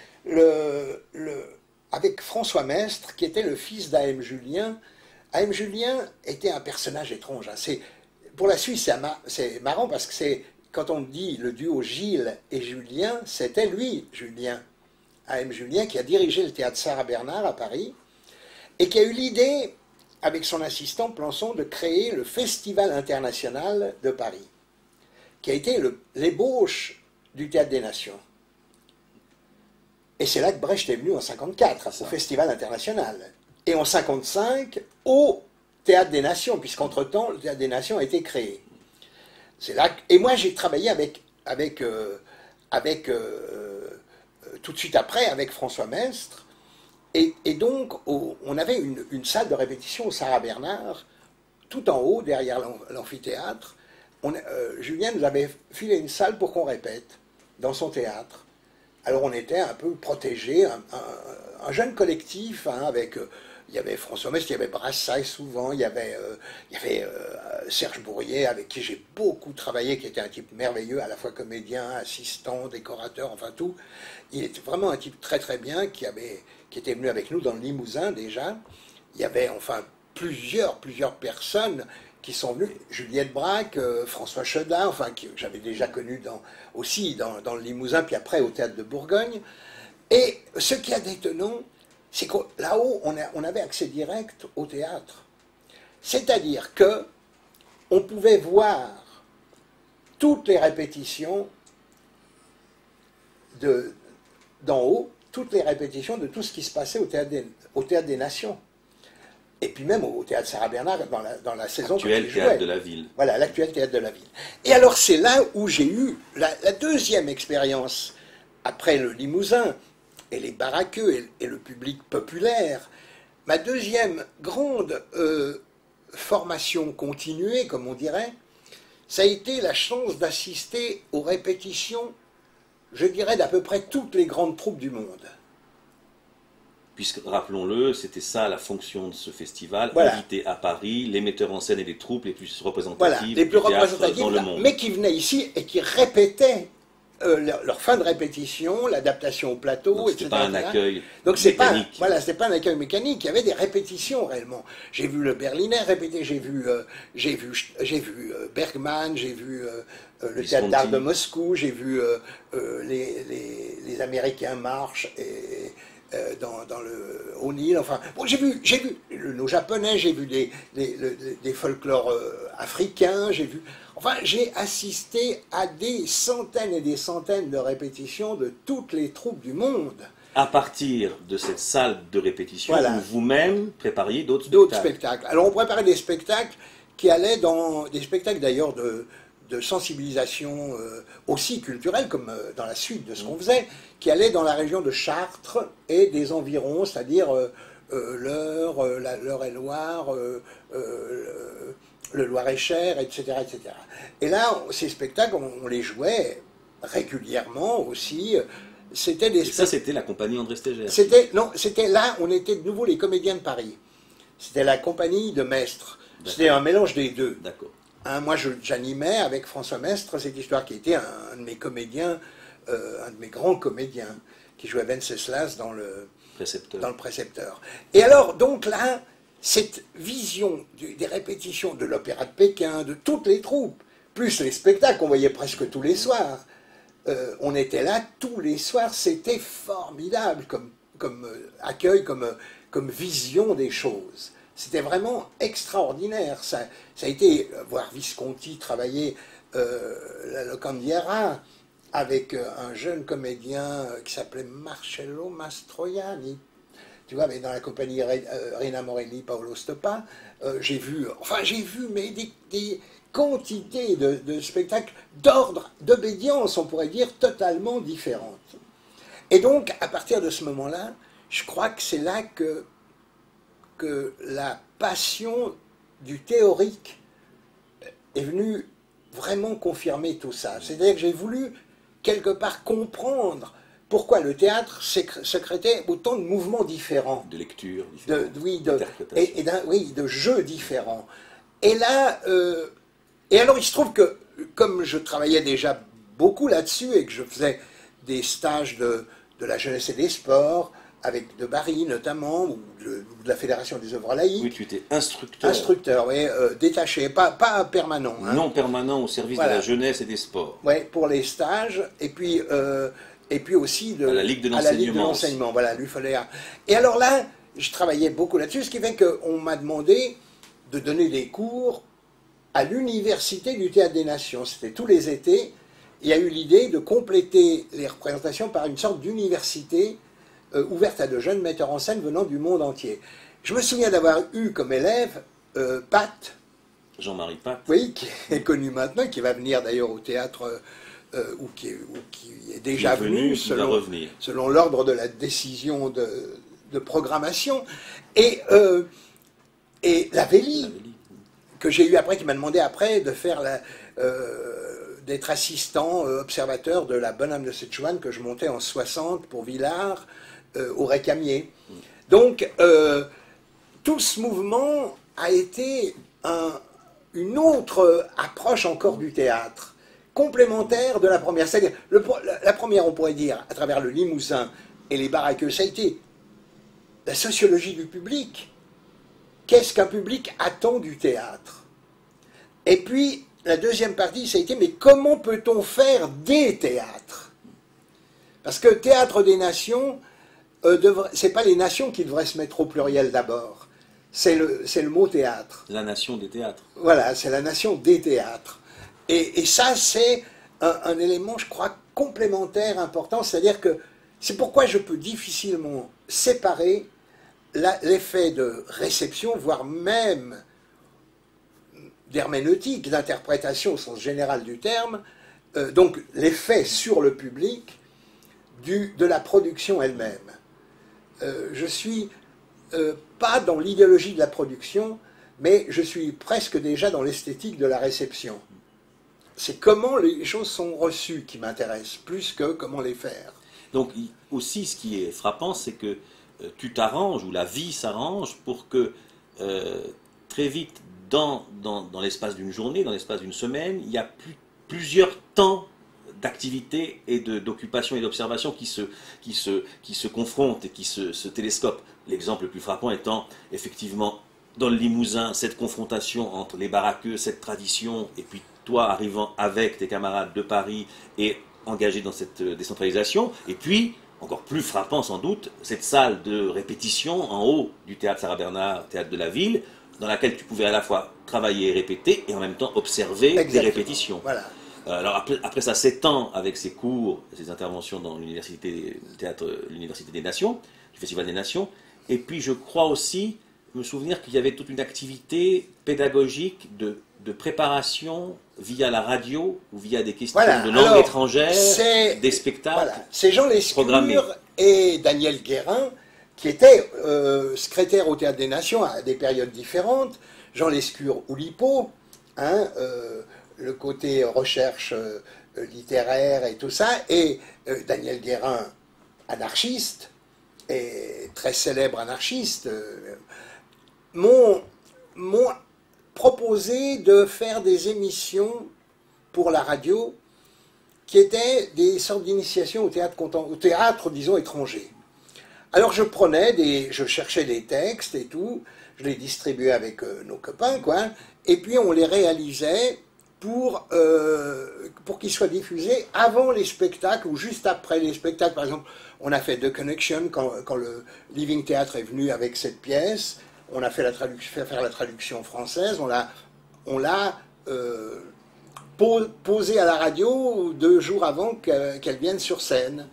avec François Mestre, qui était le fils d'A.M. Julien. A.M. Julien était un personnage étrange. Hein. Pour la Suisse, c'est marrant parce que quand on dit le duo Gilles et Julien, c'était lui, Julien. A.M. Julien, qui a dirigé le théâtre Sarah Bernard à Paris, et qui a eu l'idée, avec son assistant Plançon, de créer le Festival international de Paris, qui a été l'ébauche du Théâtre des Nations. Et c'est là que Brecht est venu en 1954, au Festival international. Et en 1955, au Théâtre des Nations, puisqu'entre-temps, le Théâtre des Nations a été créé. C'est là et moi, j'ai travaillé tout de suite après, avec François Mestre. Et donc, on avait une salle de répétition au Sarah Bernard, tout en haut, derrière l'amphithéâtre. Julien nous avait filé une salle pour qu'on répète dans son théâtre. Alors on était un peu protégés, un jeune collectif, hein, avec... il y avait François Mestre, il y avait Brassailles souvent, il y avait Serge Bourrier, avec qui j'ai beaucoup travaillé, qui était un type merveilleux, à la fois comédien, assistant, décorateur, enfin tout. Il était vraiment un type très très bien, qui était venu avec nous dans le Limousin déjà. Il y avait enfin plusieurs personnes qui sont venues, Juliette Braque, François Chedin, enfin que j'avais déjà connu aussi dans le Limousin, puis après au Théâtre de Bourgogne. Et ce qui est étonnant, c'est que là-haut, on avait accès direct au théâtre. C'est-à-dire que on pouvait voir toutes les répétitions d'en haut, toutes les répétitions de tout ce qui se passait au Théâtre des Nations. Et puis même au Théâtre Sarah Bernard, dans la saison que L'actuel Théâtre de la Ville. Voilà, l'actuel Théâtre de la Ville. Et alors c'est là où j'ai eu la deuxième expérience, après le Limousin, et les baraqueux et le public populaire, ma deuxième grande formation continuée, comme on dirait, ça a été la chance d'assister aux répétitions, je dirais, d'à peu près toutes les grandes troupes du monde. Puisque, rappelons-le, c'était ça la fonction de ce festival, voilà. Inviter à Paris les metteurs en scène et les troupes les plus représentatives, voilà, les plus représentatives dans le monde. Mais qui venaient ici et qui répétaient leur fin de répétition, l'adaptation au plateau, donc, etc. C'était pas un accueil donc c'est mécanique. Voilà, c'était pas un accueil mécanique. Il y avait des répétitions réellement. J'ai vu le Berliner répéter, j'ai vu Bergman, j'ai vu le Théâtre d'Art de Moscou, j'ai vu les Américains marchent dans le O'Neill. Enfin, bon, j'ai vu nos Japonais, j'ai vu des folklores africains, j'ai vu. Enfin, j'ai assisté à des centaines et des centaines de répétitions de toutes les troupes du monde. À partir de cette salle de répétition, voilà. où vous-même prépariez d'autres spectacles. Alors, on préparait des spectacles qui allaient dans des spectacles d'ailleurs de sensibilisation aussi culturelle, comme dans la suite de ce qu'on faisait, qui allaient dans la région de Chartres et des environs, c'est-à-dire l'Eure-et-Loire, le Loir-et-Cher, etc., etc. Et là, ces spectacles, on les jouait régulièrement aussi. Et ça, c'était la compagnie André Stégère. C'était là, on était de nouveau les comédiens de Paris. C'était la compagnie de Mestre. C'était un mélange des deux. D'accord. Moi, j'animais avec François Mestre cette histoire qui était un de mes comédiens, un de mes grands comédiens, qui jouait Wenceslas dans le Précepteur. Et alors, donc là, cette vision des répétitions de l'Opéra de Pékin, de toutes les troupes, plus les spectacles qu'on voyait presque tous les soirs, on était là tous les soirs, c'était formidable comme accueil, comme vision des choses. C'était vraiment extraordinaire. Ça a été voir Visconti travailler la Locandiera avec un jeune comédien qui s'appelait Marcello Mastroianni. Tu vois, mais dans la compagnie Rina Morelli, Paolo Stoppa, j'ai vu mais des quantités de spectacles d'ordre, d'obédience, on pourrait dire, totalement différentes. Et donc, à partir de ce moment-là, je crois que c'est là que la passion du théorique est venue vraiment confirmer tout ça. C'est-à-dire que j'ai voulu, quelque part, comprendre pourquoi le théâtre sécrétait autant de mouvements différents. De lecture, de jeux différents. Et là, et alors il se trouve que, comme je travaillais déjà beaucoup là-dessus et que je faisais des stages de la jeunesse et des sports, avec de Bari notamment, ou de la Fédération des œuvres laïques. Oui, tu étais instructeur. Instructeur, oui, détaché, pas permanent. Hein. Non permanent au service de la jeunesse et des sports. Oui, pour les stages, et puis aussi à la Ligue de l'enseignement. Voilà, l'UFOLEA. Et alors là, je travaillais beaucoup là-dessus, ce qui fait qu'on m'a demandé de donner des cours à l'Université du Théâtre des Nations. C'était tous les étés. Il y a eu l'idée de compléter les représentations par une sorte d'université ouverte à de jeunes metteurs en scène venant du monde entier. Je me souviens d'avoir eu comme élève Pat. Jean-Marie Pat. Oui, qui est connu maintenant, qui va venir d'ailleurs au théâtre, ou qui est déjà venu, selon l'ordre de la décision de programmation. Et Lavelli, que j'ai eu après, qui m'a demandé après de faire d'être assistant observateur de la Bonne Âme de Sichuan que je montais en 60 pour Villars, au Récamier. Donc, tout ce mouvement a été une autre approche encore du théâtre, complémentaire de la première. C'est-à-dire, la première, on pourrait dire, à travers le Limousin et les Baraqueux, ça a été la sociologie du public. Qu'est-ce qu'un public attend du théâtre? Et puis, la deuxième partie, ça a été, mais comment peut-on faire des théâtres? Parce que théâtre des nations, c'est pas les nations qui devraient se mettre au pluriel d'abord. C'est le mot théâtre. La nation des théâtres. Voilà, c'est la nation des théâtres. Et ça, c'est un élément, je crois, complémentaire, important. C'est-à-dire que c'est pourquoi je peux difficilement séparer l'effet de réception, voire même d'herméneutique, d'interprétation au sens général du terme, donc l'effet sur le public de la production elle-même. Je suis pas dans l'idéologie de la production, mais je suis presque déjà dans l'esthétique de la réception. C'est comment les choses sont reçues qui m'intéresse, plus que comment les faire. Donc aussi, ce qui est frappant, c'est que tu t'arranges, ou la vie s'arrange, pour que très vite, dans l'espace d'une journée, dans l'espace d'une semaine, il y a plusieurs temps d'activité et d'occupation et d'observation qui se confrontent et qui se télescopent. L'exemple le plus frappant étant effectivement dans le Limousin, cette confrontation entre les Baraqueux, cette tradition, et puis toi arrivant avec tes camarades de Paris et engagé dans cette décentralisation, et puis, encore plus frappant sans doute, cette salle de répétition en haut du théâtre Sarah-Bernard, théâtre de la ville, dans laquelle tu pouvais à la fois travailler et répéter, et en même temps observer des répétitions. Voilà. Alors après ça s'étend avec ses cours, ses interventions dans l'université des Nations, du Festival des Nations, et puis je crois aussi me souvenir qu'il y avait toute une activité pédagogique de préparation via la radio ou via des questions de langue étrangère, des spectacles. Voilà. C'est Jean Lescure et Daniel Guérin qui étaient secrétaires au Théâtre des Nations à des périodes différentes. Jean Lescure Oulipo, hein, le côté recherche littéraire et tout ça, et Daniel Guérin, anarchiste, et très célèbre anarchiste, m'ont proposé de faire des émissions pour la radio qui étaient des sortes d'initiations au théâtre, disons, étranger. Alors je cherchais des textes et tout, je les distribuais avec nos copains, quoi, et puis on les réalisait pour qu'ils soient diffusés avant les spectacles ou juste après les spectacles. Par exemple, on a fait The Connection quand le Living Theatre est venu avec cette pièce. On a fait faire la traduction française. On l'a posée à la radio 2 jours avant qu'elle vienne sur scène.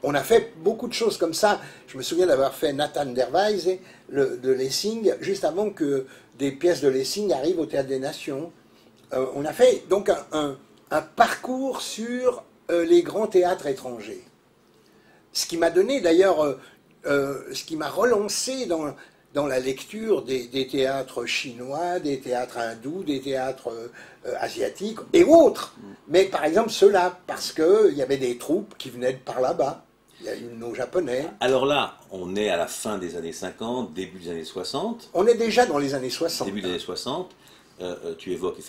On a fait beaucoup de choses comme ça. Je me souviens d'avoir fait Nathan Derweise de Lessing juste avant que des pièces de Lessing arrivent au Théâtre des Nations. On a fait donc un parcours sur les grands théâtres étrangers. Ce qui m'a donné d'ailleurs, ce qui m'a relancé dans la lecture des théâtres chinois, des théâtres hindous, des théâtres asiatiques et autres. Mais par exemple ceux-là, parce qu'il y avait des troupes qui venaient de par là-bas. Il y a eu nos japonais. Alors là, on est à la fin des années 50, début des années 60. On est déjà dans les années 60. Début des années 60. Tu évoquais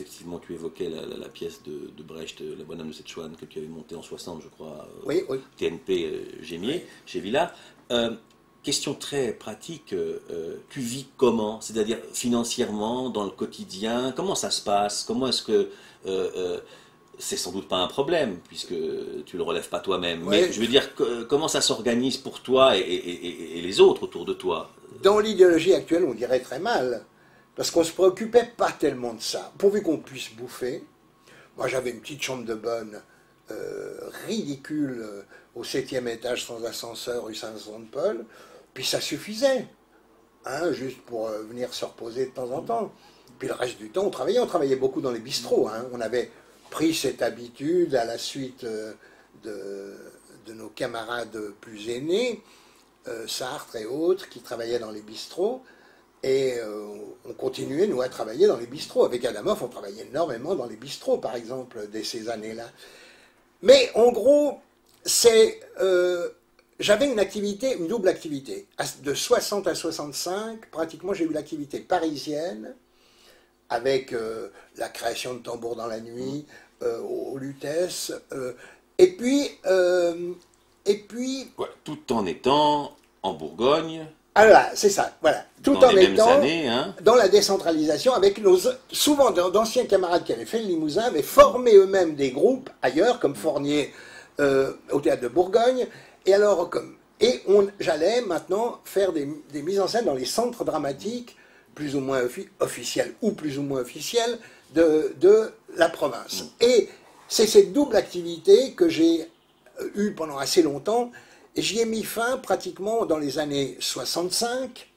la pièce de Brecht, La Bonne Âme de Sichuan, que tu avais montée en 60, je crois, oui. TNP Gémier, oui. chez Villars. question très pratique, tu vis comment? C'est-à-dire financièrement, dans le quotidien, comment ça se passe? Comment est-ce que... c'est sans doute pas un problème, puisque tu le relèves pas toi-même, Ouais. mais je veux dire, comment ça s'organise pour toi et les autres autour de toi? Dans l'idéologie actuelle, on dirait très mal, parce qu'on se préoccupait pas tellement de ça. Pourvu qu'on puisse bouffer. Moi, j'avais une petite chambre de bonne ridicule au 7e étage sans ascenseur, rue Saint-Vincent-de-Paul, puis ça suffisait, hein, juste pour venir se reposer de temps en temps. Puis le reste du temps, on travaillait beaucoup dans les bistrots. Hein. On avait pris cette habitude à la suite de nos camarades plus aînés, Sartre et autres, qui travaillaient dans les bistrots. Et on continuait, nous, à travailler dans les bistrots. Avec Adamov, on travaillait énormément dans les bistrots, par exemple, dès ces années-là. Mais en gros, j'avais une double activité. De 60 à 65, pratiquement, j'ai eu l'activité parisienne, avec la création de Tambour dans la nuit, au Lutèce, et puis... Ouais, tout en étant en Bourgogne, Ah là, c'est ça, voilà. Tout dans en les mêmes étant années, hein. dans la décentralisation, avec souvent d'anciens camarades qui avaient fait le Limousin, avaient formé eux-mêmes des groupes ailleurs, comme Fournier au Théâtre de Bourgogne. Et alors, j'allais maintenant faire des mises en scène dans les centres dramatiques, plus ou moins officiels ou plus ou moins officiels, de la province. Et c'est cette double activité que j'ai eue pendant assez longtemps. Et j'y ai mis fin pratiquement dans les années 65,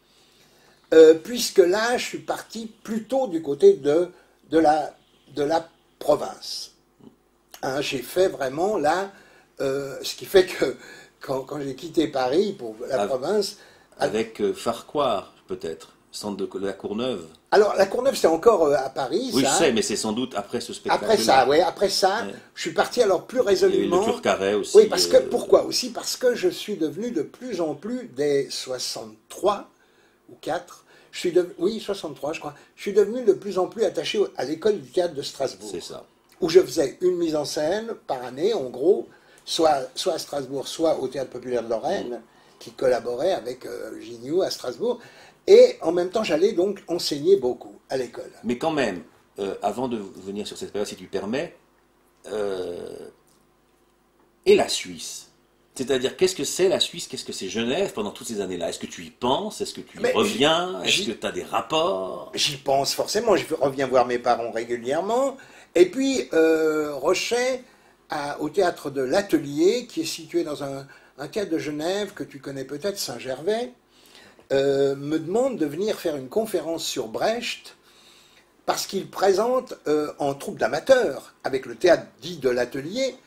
puisque là, je suis parti plutôt du côté de la province. Hein, j'ai fait vraiment là, ce qui fait que quand j'ai quitté Paris pour la province... Avec Farquhar, peut-être, centre de la Courneuve. Alors, la Courneuve, c'est encore à Paris, Oui, ça. je sais, mais c'est sans doute après ce spectacle. Après ça, oui, après ça, Ouais. je suis parti alors plus Il y a eu résolument... le Turcaret aussi. Oui, parce que, pourquoi aussi? Parce que je suis devenu de plus en plus, dès 63 ou 4, oui, 63 je crois, je suis devenu de plus en plus attaché à l'école du théâtre de Strasbourg. C'est ça. Où je faisais une mise en scène par année, en gros, soit à Strasbourg, soit au Théâtre Populaire de Lorraine, qui collaborait avec Gignoux à Strasbourg. Et en même temps, j'allais donc enseigner beaucoup à l'école. Mais quand même, avant de venir sur cette période, si tu permets, et la Suisse? C'est-à-dire, qu'est-ce que c'est la Suisse? Qu'est-ce que c'est Genève pendant toutes ces années-là? Est-ce que tu y penses? Est-ce que tu y Mais reviens? Est-ce que tu as des rapports? J'y pense forcément, je reviens voir mes parents régulièrement. Et puis, Rochet, au théâtre de l'Atelier, qui est situé dans un théâtre de Genève que tu connais peut-être, Saint-Gervais, me demande de venir faire une conférence sur Brecht, parce qu'il présente en troupe d'amateurs, avec le théâtre dit de l'Atelier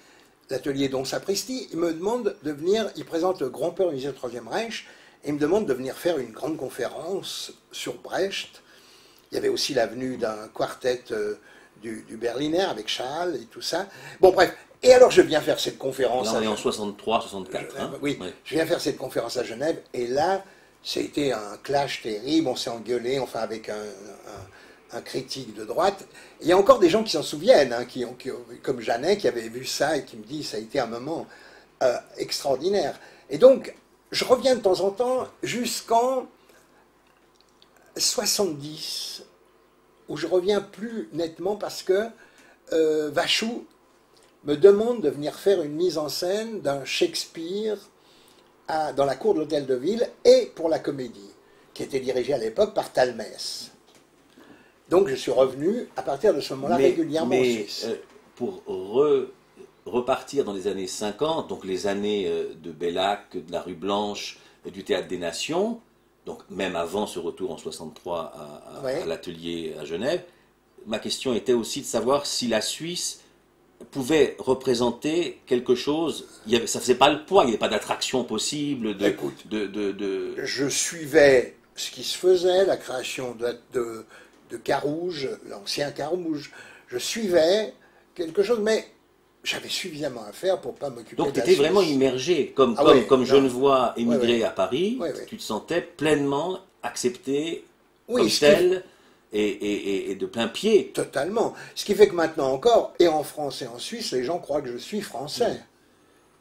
dont Sapristi, il me demande de venir, il présente le Grand Peur du Troisième Reich, et il me demande de venir faire une grande conférence sur Brecht. Il y avait aussi la venue d'un quartet du Berliner avec Schall et tout ça. Bon, bref. Et alors, je viens faire cette conférence. Là, on est en 63, 64. Hein, oui, ouais. Je viens faire cette conférence à Genève, et là, c'était un clash terrible. On s'est engueulé, enfin, avec un critique de droite. Il y a encore des gens qui s'en souviennent, hein, comme Jeannet, qui avait vu ça et qui me dit ça a été un moment extraordinaire. Et donc, je reviens de temps en temps jusqu'en 70, où je reviens plus nettement parce que Vachou me demande de venir faire une mise en scène d'un Shakespeare dans la cour de l'Hôtel de Ville et pour la Comédie, qui était dirigée à l'époque par Talmès. Donc je suis revenu à partir de ce moment-là régulièrement en Suisse. Pour repartir dans les années 50, donc les années de Bellac, de la Rue Blanche, du Théâtre des Nations, donc même avant ce retour en 63 à l'Atelier à Genève, ma question était aussi de savoir si la Suisse pouvait représenter quelque chose. Ça ne faisait pas le poids, il n'y avait pas d'attraction possible. Écoute, je suivais ce qui se faisait, la création de Carouge, l'ancien Carouge. Je suivais quelque chose, mais j'avais suffisamment à faire pour ne pas m'occuper de la Suisse. Donc tu étais vraiment immergé, comme Genevois émigré à Paris, tu te sentais pleinement accepté comme tel et de plein pied. Totalement. Ce qui fait que maintenant encore, et en France et en Suisse, les gens croient que je suis français.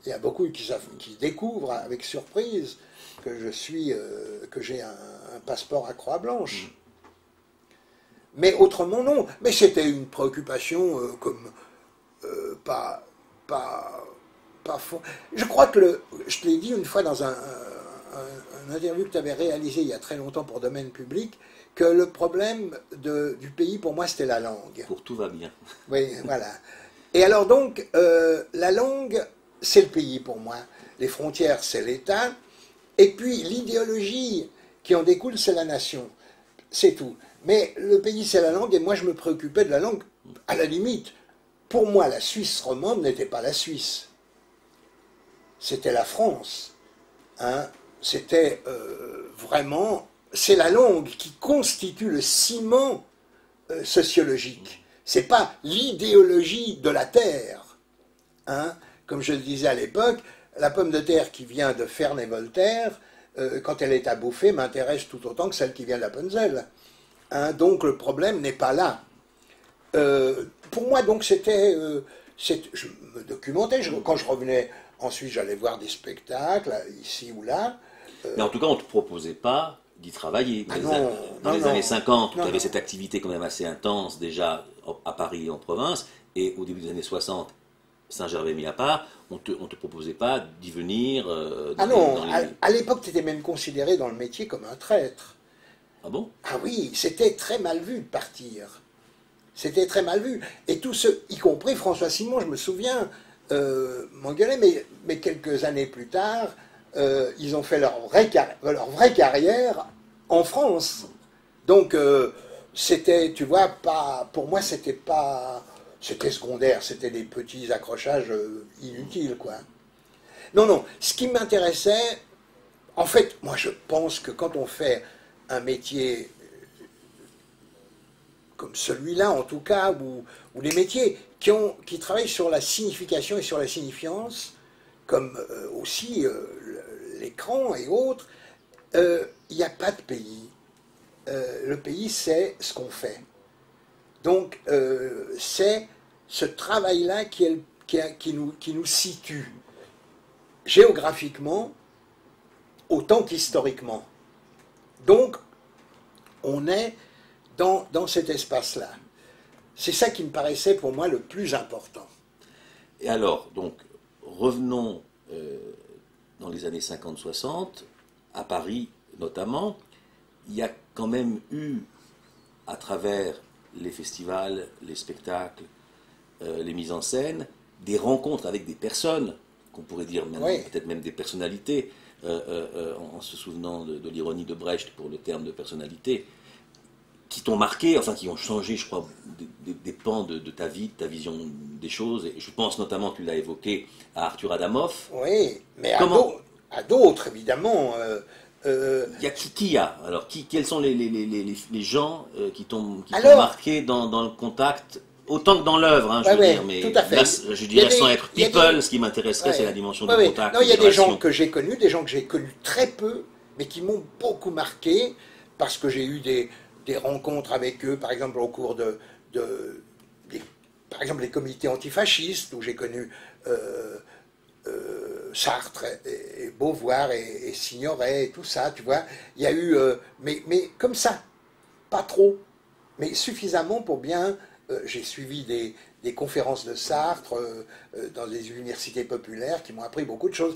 il y a beaucoup qui découvrent avec surprise que que j'ai un passeport à croix blanche. Mais autrement, non. Mais c'était une préoccupation pas, fond. Je crois que je te l'ai dit une fois dans un interview que tu avais réalisé il y a très longtemps pour Domaine Public, que le problème du pays, pour moi, c'était la langue. Pour tout va bien. Oui, voilà. Et alors donc, la langue, c'est le pays pour moi. Les frontières, c'est l'État. Et puis, l'idéologie qui en découle, c'est la nation. C'est tout. Mais le pays, c'est la langue, et moi, je me préoccupais de la langue. À la limite, pour moi, la Suisse romande n'était pas la Suisse. C'était la France. Hein. C'était vraiment... C'est la langue qui constitue le ciment sociologique. C'est pas l'idéologie de la terre. Hein. Comme je le disais à l'époque, la pomme de terre qui vient de Fern et Voltaire, quand elle est à bouffer, m'intéresse tout autant que celle qui vient d'Appenzell. Hein. Donc le problème n'est pas là. Pour moi, donc, c'était... je me documentais. Quand je revenais ensuite, j'allais voir des spectacles, ici ou là. Mais en tout cas, on ne te proposait pas d'y travailler. Dans les années 50, tu avais cette activité quand même assez intense déjà à Paris et en province, et au début des années 60, Saint-Gervais mis à part, on ne te proposait pas d'y venir. À l'époque, tu étais même considéré dans le métier comme un traître. Ah bon? Ah oui, c'était très mal vu de partir. C'était très mal vu. Et tous ceux, y compris François Simon, je me souviens, m'engueulait, mais quelques années plus tard, ils ont fait leur vraie carrière en France. Donc, c'était, tu vois, pour moi, c'était secondaire, c'était des petits accrochages inutiles, quoi. Non, ce qui m'intéressait, en fait, moi, je pense que quand on fait un métier comme celui-là, en tout cas, ou les métiers qui travaillent sur la signification et sur la signifiance, comme aussi l'écran et autres, il n'y a pas de pays. Le pays, c'est ce qu'on fait. Donc, c'est ce travail-là qui nous situe géographiquement autant qu'historiquement. Donc, on est dans cet espace-là. C'est ça qui me paraissait pour moi le plus important. Et alors, donc, revenons dans les années 50-60, à Paris notamment, il y a quand même eu, à travers les festivals, les spectacles, les mises en scène, des rencontres avec des personnes, qu'on pourrait dire peut-être même des personnalités, en se souvenant de l'ironie de Brecht pour le terme de personnalité, qui t'ont marqué, enfin qui ont changé, je crois, des pans de ta vie, de ta vision des choses. Et je pense notamment, tu l'as évoqué, à Arthur Adamoff. Oui, mais à d'autres, évidemment. Il y a qui y a alors quels sont les gens qui t'ont marqué dans le contact, autant que dans l'œuvre, hein, je veux dire, mais tout à fait. Là, je dirais sans être people, ce qui m'intéresserait, c'est la dimension du contact. Non, il y a des gens que j'ai connus, des gens que j'ai connus très peu, mais qui m'ont beaucoup marqué, parce que j'ai eu des rencontres avec eux, par exemple au cours par exemple les comités antifascistes, où j'ai connu Sartre et Beauvoir et Signoret et tout ça, tu vois. Il y a eu, mais comme ça, pas trop, mais suffisamment pour bien... j'ai suivi des conférences de Sartre dans des universités populaires qui m'ont appris beaucoup de choses.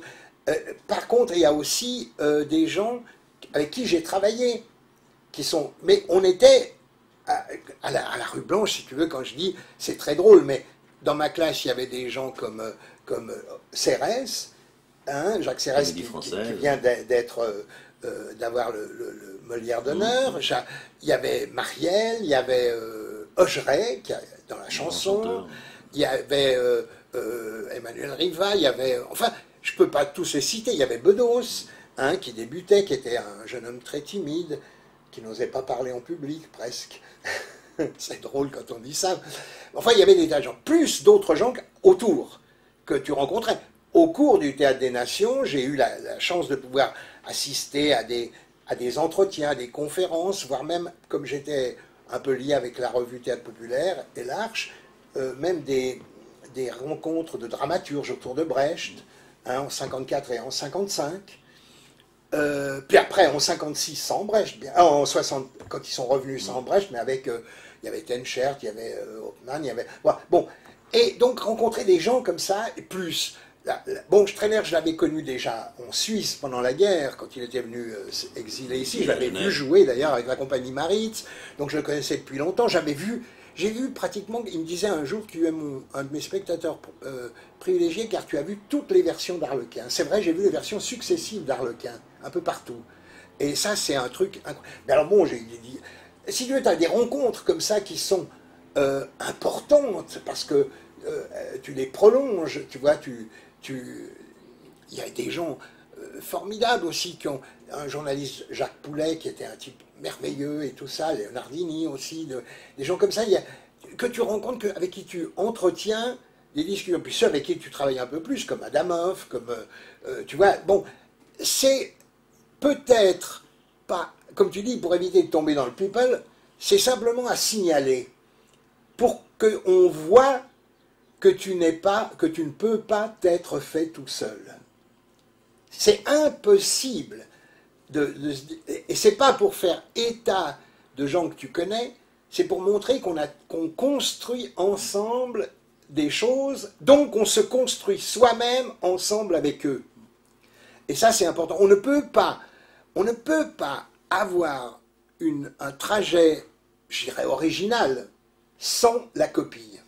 Par contre, il y a aussi des gens avec qui j'ai travaillé, mais on était à la rue Blanche, si tu veux, quand je dis, c'est très drôle, mais dans ma classe, il y avait des gens comme Serres, hein, Jacques Serres, qui vient d'avoir le Molière d'honneur. Il y avait Marielle, il y avait Ogeret, dans la chanson, il y avait Emmanuel Riva, il y avait... Enfin, je ne peux pas tous les citer, il y avait Bedos, hein, qui débutait, qui était un jeune homme très timide, qui n'osait pas parler en public, presque. C'est drôle quand on dit ça. Enfin, il y avait des tas de gens, plus d'autres gens autour que tu rencontrais. Au cours du Théâtre des Nations, j'ai eu la chance de pouvoir assister à des entretiens, à des conférences, voire même, comme j'étais un peu lié avec la revue Théâtre Populaire et l'Arche, même des rencontres de dramaturges autour de Brecht, hein, en 54 et en 55. Puis après, en 56, sans Brecht, en 60, quand ils sont revenus sans Brecht, mais avec, il y avait Tenchert, il y avait Hopman, il y avait... Bon, et donc rencontrer des gens comme ça, et plus... Bon, Streller, je l'avais connu déjà en Suisse pendant la guerre, quand il était venu exilé ici. Je l'avais vu jouer d'ailleurs avec la compagnie Maritz, donc je le connaissais depuis longtemps. J'ai vu pratiquement, il me disait un jour, tu es un de mes spectateurs privilégiés car tu as vu toutes les versions d'Arlequin. C'est vrai, j'ai vu les versions successives d'Arlequin, un peu partout. Et ça, c'est un truc incroyable. Mais alors bon, j'ai dit, si tu veux, tu as des rencontres comme ça qui sont importantes parce que tu les prolonges, tu vois, il y a des gens formidables aussi qui ont un journaliste Jacques Poulet qui était un type merveilleux et tout ça, Leonardini aussi, des gens comme ça que tu rencontres, avec qui tu entretiens des discussions, puis ceux avec qui tu travailles un peu plus, comme Adamov, comme tu vois, bon, c'est peut-être pas, comme tu dis, pour éviter de tomber dans le people, c'est simplement à signaler pour qu'on voit que tu ne peux pas t'être fait tout seul. C'est impossible. Et c'est pas pour faire état de gens que tu connais, c'est pour montrer qu'on construit ensemble des choses, donc on se construit soi-même ensemble avec eux. Et ça, c'est important. On ne peut pas avoir un trajet, je dirais, original sans la copie.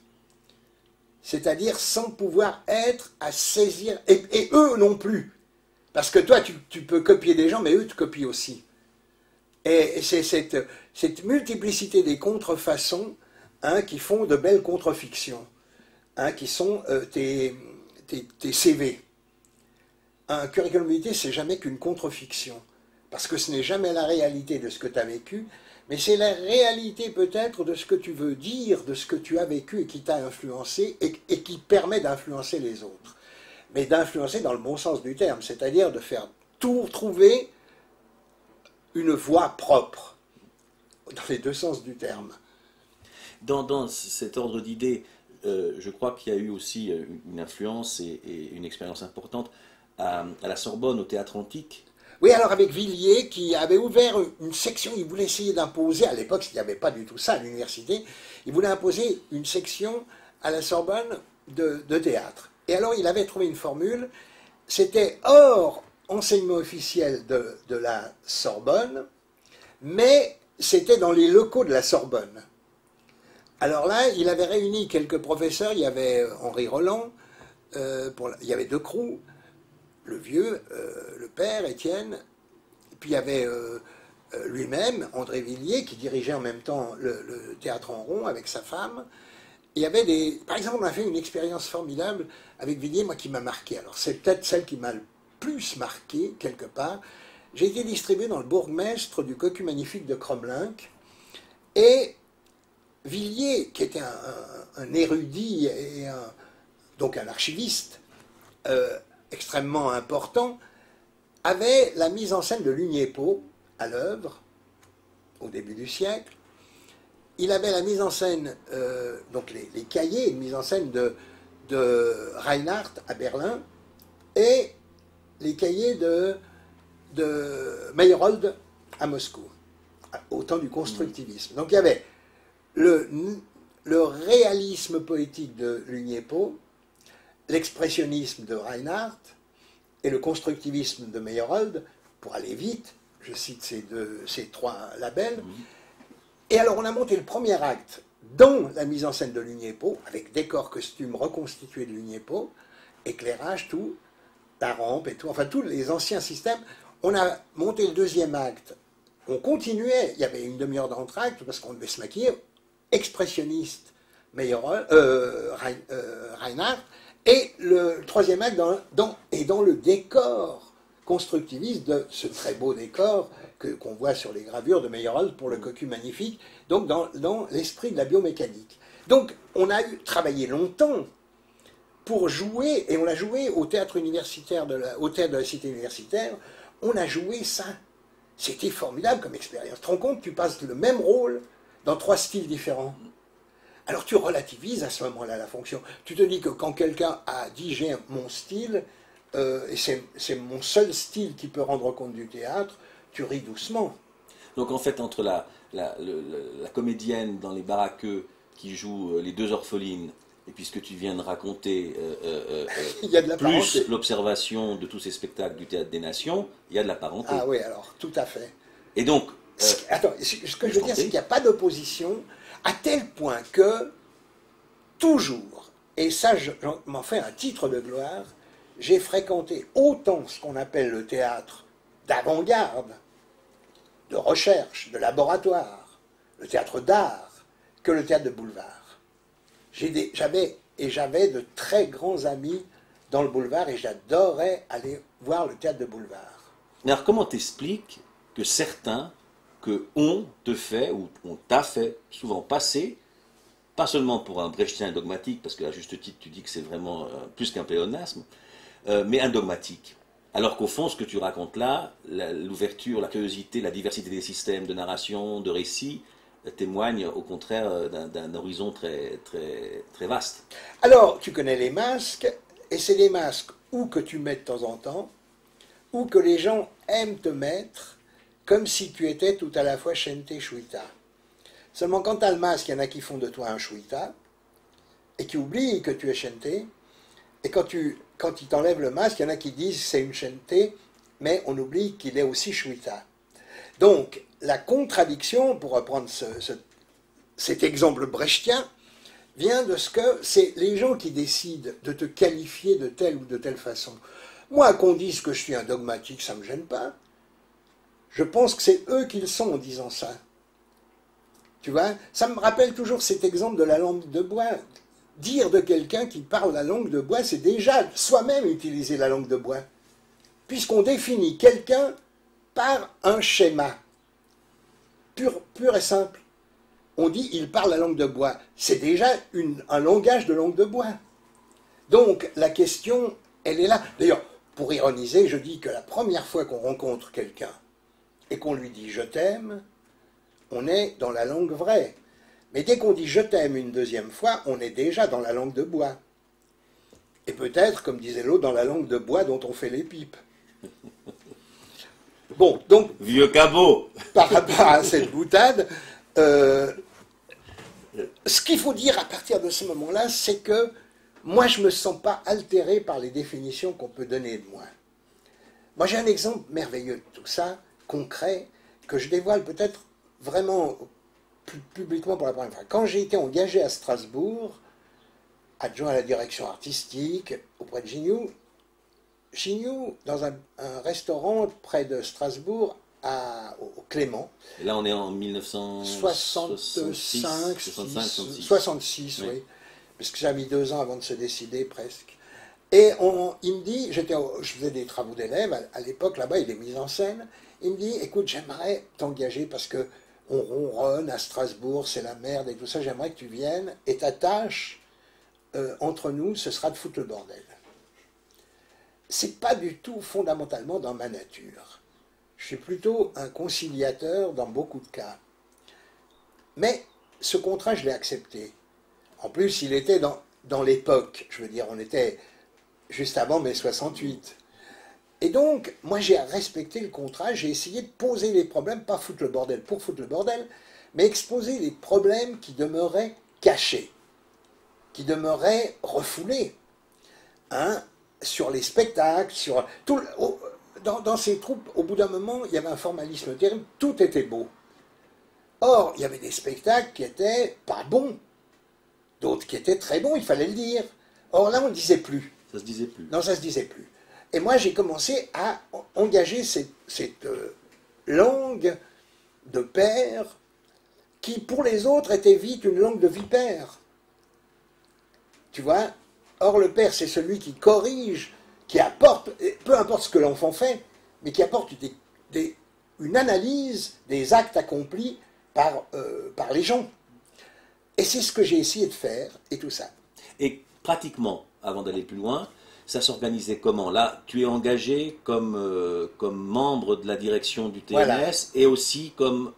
C'est-à-dire sans pouvoir être à saisir, et eux non plus. Parce que toi, tu peux copier des gens, mais eux te copient aussi. Et c'est cette multiplicité des contrefaçons qui font de belles contrefictions, qui sont tes CV. Un curriculum vitae, c'est jamais qu'une contrefiction. Parce que ce n'est jamais la réalité de ce que tu as vécu, mais c'est la réalité peut-être de ce que tu veux dire, de ce que tu as vécu et qui t'a influencé et qui permet d'influencer les autres. Mais d'influencer dans le bon sens du terme, c'est-à-dire de faire trouver une voie propre, dans les deux sens du terme. Dans cet ordre d'idées, je crois qu'il y a eu aussi une influence et une expérience importante à la Sorbonne, au théâtre antique. Oui, alors avec Villiers, qui avait ouvert une section, il voulait essayer d'imposer, à l'époque il n'y avait pas du tout ça à l'université, il voulait imposer une section à la Sorbonne de théâtre. Et alors il avait trouvé une formule, c'était hors enseignement officiel de la Sorbonne, mais c'était dans les locaux de la Sorbonne. Alors là, il avait réuni quelques professeurs, il y avait Henri Roland, il y avait Decroux, le vieux, le père, Étienne, et puis il y avait lui-même, André Villiers, qui dirigeait en même temps le théâtre en rond avec sa femme. Il y avait par exemple, on a fait une expérience formidable avec Villiers, moi qui m'a marqué. Alors c'est peut-être celle qui m'a le plus marqué, quelque part. J'ai été distribué dans le bourgmestre du Cocu Magnifique de Cromlinck, et Villiers, qui était un érudit et donc un archiviste extrêmement important, avait la mise en scène de Lugnepo à l'œuvre, au début du siècle. Il avait la mise en scène, donc les cahiers, une mise en scène de Reinhardt à Berlin, et les cahiers de Meyerhold à Moscou, au temps du constructivisme. Donc il y avait le réalisme poétique de Lugnepo, l'expressionnisme de Reinhardt et le constructivisme de Meyerhold, pour aller vite, je cite ces trois labels. Et alors on a monté le premier acte dans la mise en scène de Lugnepo, avec décor, costume reconstitué de Lugnepo, éclairage, tout, la rampe et tout, enfin tous les anciens systèmes. On a monté le deuxième acte, on continuait, il y avait une demi-heure d'entracte parce qu'on devait se maquiller, expressionniste Reinhardt, et le troisième acte dans le décor constructiviste de ce très beau décor qu'on voit sur les gravures de Meyerhold pour le Cocu Magnifique, donc dans l'esprit de la biomécanique. Donc on a travaillé longtemps pour jouer, et on l'a joué au théâtre universitaire, au théâtre de la cité universitaire, on a joué ça. C'était formidable comme expérience. Tu te rends compte, tu passes le même rôle dans trois styles différents. Alors tu relativises à ce moment-là la fonction. Tu te dis que quand quelqu'un a dit j'ai mon style, et c'est mon seul style qui peut rendre compte du théâtre, tu ris doucement. Donc en fait, entre la comédienne dans les baraqueux qui joue les deux orphelines, et puis ce que tu viens de raconter, Il y a de la plus parenté. l'observation de tous ces spectacles du Théâtre des Nations, il y a de la parenté. Ah oui, alors, tout à fait. Et donc, Attends, ce que je veux t'en dire, c'est prie. qu'il n'y a pas d'opposition, à tel point que, toujours, et ça, je m'en fais un titre de gloire, j'ai fréquenté autant ce qu'on appelle le théâtre d'avant-garde, de recherche, de laboratoire, le théâtre d'art, que le théâtre de boulevard. J'avais de très grands amis dans le boulevard et j'adorais aller voir le théâtre de boulevard. Mais alors comment t'expliques que certains, que on te fait, ou on t'a fait souvent passer, pas seulement pour un brechtien dogmatique, parce qu'à juste titre tu dis que c'est vraiment plus qu'un pléonasme, mais un dogmatique. Alors qu'au fond, ce que tu racontes là, l'ouverture, la curiosité, la diversité des systèmes de narration, de récits, témoignent au contraire d'un horizon très, très, très vaste. Alors, tu connais les masques, et c'est des masques ou que tu mets de temps en temps, ou que les gens aiment te mettre, comme si tu étais tout à la fois Shente Shuita. Seulement, quand tu as le masque, il y en a qui font de toi un Shuita, et qui oublient que tu es Shente, et quand ils t'enlèvent le masque, il y en a qui disent c'est une Shente, mais on oublie qu'il est aussi Shuita. Donc, la contradiction, pour reprendre cet exemple brechtien, vient de ce que c'est les gens qui décident de te qualifier de telle ou de telle façon. Moi, qu'on dise que je suis un dogmatique, ça ne me gêne pas. Je pense que c'est eux qui le sont en disant ça. Tu vois, ça me rappelle toujours cet exemple de la langue de bois. Dire de quelqu'un qui parle la langue de bois, c'est déjà soi-même utiliser la langue de bois. Puisqu'on définit quelqu'un par un schéma. Pur et simple. On dit il parle la langue de bois. C'est déjà un langage de langue de bois. Donc la question, elle est là. D'ailleurs, pour ironiser, je dis que la première fois qu'on rencontre quelqu'un et qu'on lui dit je t'aime, on est dans la langue vraie. Mais dès qu'on dit je t'aime une deuxième fois, on est déjà dans la langue de bois. Et peut-être, comme disait l'autre, dans la langue de bois dont on fait les pipes. Bon, donc, Vieux cabot. par rapport à cette boutade, ce qu'il faut dire à partir de ce moment-là, c'est que moi, je ne me sens pas altéré par les définitions qu'on peut donner de moi. Moi, j'ai un exemple merveilleux de tout ça, concret, que je dévoile peut-être vraiment publiquement pour la première fois. Quand j'ai été engagé à Strasbourg, adjoint à la direction artistique auprès de Gignoux, dans un restaurant près de Strasbourg, au Clément. Et là, on est en 1965, 66, oui. oui. Parce que ça a mis 2 ans avant de se décider, presque. Et il me dit, je faisais des travaux d'élèves, à l'époque, là-bas, il est mis en scène. Il me dit, écoute, j'aimerais t'engager parce que on ronronne à Strasbourg, c'est la merde et tout ça, j'aimerais que tu viennes, et ta tâche, entre nous, ce sera de foutre le bordel. C'est pas du tout fondamentalement dans ma nature. Je suis plutôt un conciliateur dans beaucoup de cas. Mais ce contrat, je l'ai accepté. En plus, il était dans l'époque, je veux dire, on était juste avant mai 68. Et donc, moi, j'ai respecté le contrat, j'ai essayé de poser les problèmes, pas foutre le bordel pour foutre le bordel, mais exposer les problèmes qui demeuraient cachés, qui demeuraient refoulés, hein, sur les spectacles, sur tout. Dans ces troupes, au bout d'un moment, il y avait un formalisme terrible, tout était beau. Or, il y avait des spectacles qui étaient pas bons, d'autres qui étaient très bons, il fallait le dire. Or là, on ne disait plus. Ça se disait plus. Non, ça ne se disait plus. Et moi, j'ai commencé à engager cette langue de père qui, pour les autres, était vite une langue de vipère. Tu vois? Or, le père, c'est celui qui corrige, qui apporte, peu importe ce que l'enfant fait, mais qui apporte une analyse des actes accomplis par les gens. Et c'est ce que j'ai essayé de faire, et tout ça. Et pratiquement, avant d'aller plus loin, ça s'organisait comment? Là, tu es engagé comme membre de la direction du TNS, Voilà. et aussi comme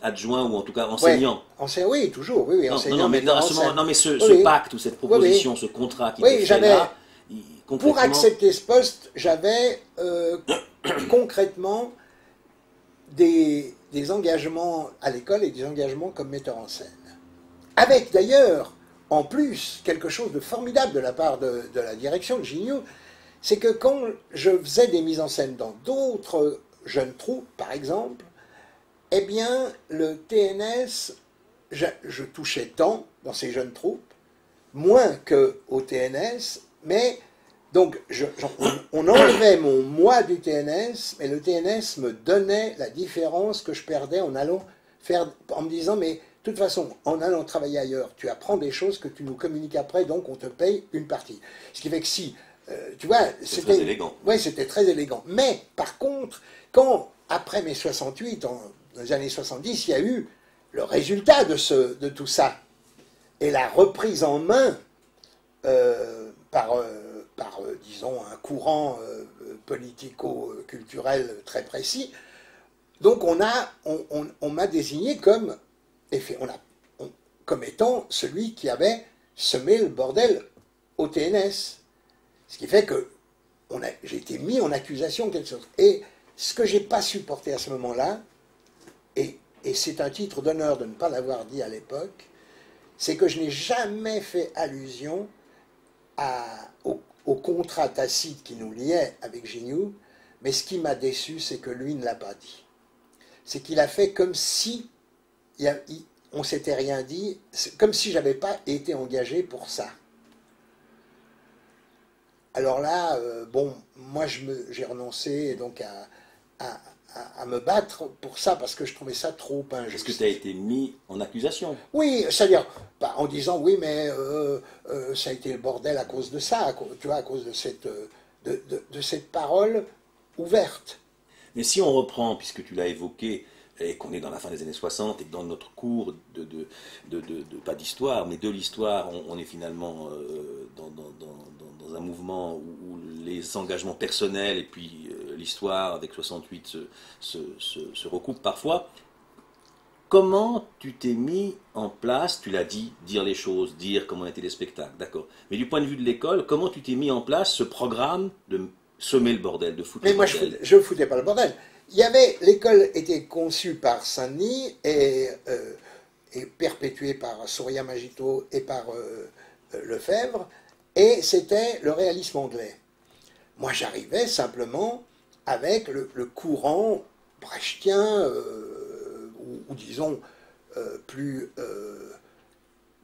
adjoint, ou en tout cas enseignant. Ouais, oui, toujours, oui, Non, enseignant. mais metteur en scène. ce Oui. pacte ou cette proposition, Oui. ce contrat qui Oui, te fait j'avais- là, Pour concrètement... accepter ce poste, j'avais concrètement des engagements à l'école et des engagements comme metteur en scène. Avec d'ailleurs, en plus, quelque chose de formidable de la part de la direction de Gignoux, c'est que quand je faisais des mises en scène dans d'autres jeunes troupes, par exemple, eh bien, le TNS, je touchais tant dans ces jeunes troupes, moins qu'au TNS, mais donc on enlevait mon moi du TNS, mais le TNS me donnait la différence que je perdais en allant faire, en me disant, mais de toute façon, en allant travailler ailleurs, tu apprends des choses que tu nous communiques après, donc on te paye une partie. Ce qui fait que si, tu vois, c'était très élégant. Oui, c'était très élégant. Mais par contre, quand, après mai 68, dans les années 70, il y a eu le résultat de tout ça, et la reprise en main par disons, un courant politico-culturel très précis. Donc on m'a désigné comme étant celui qui avait semé le bordel au TNS. Ce qui fait que j'ai été mis en accusation de quelque chose. Et ce que j'ai pas supporté à ce moment-là, et c'est un titre d'honneur de ne pas l'avoir dit à l'époque, c'est que je n'ai jamais fait allusion au contrat tacite qui nous liait avec Gignoux, mais ce qui m'a déçu, c'est que lui ne l'a pas dit. C'est qu'il a fait comme si on s'était rien dit, comme si j'avais pas été engagé pour ça. Alors là, bon, moi j'ai renoncé donc à me battre pour ça parce que je trouvais ça trop injuste. Est-ce que tu as été mis en accusation? Oui, c'est-à-dire en disant oui, mais ça a été le bordel à cause de ça, tu vois, à cause de cette parole ouverte. Mais si on reprend, puisque tu l'as évoqué, et qu'on est dans la fin des années 60, et que dans notre cours pas d'histoire, mais de l'histoire, on est finalement dans un mouvement où les engagements personnels et puis l'histoire avec 68 se recoupent parfois. Comment tu t'es mis en place, tu l'as dit, dire les choses, dire comment étaient les spectacles, d'accord. Mais du point de vue de l'école, comment tu t'es mis en place ce programme de semer le bordel, de foutre le bordel? Mais moi, je ne foutais pas le bordel. L'école était conçue par Saint-Denis et perpétuée par Soria Magito et par Lefebvre, et c'était le réalisme anglais. Moi, j'arrivais simplement avec le courant brechtien, ou disons, plus...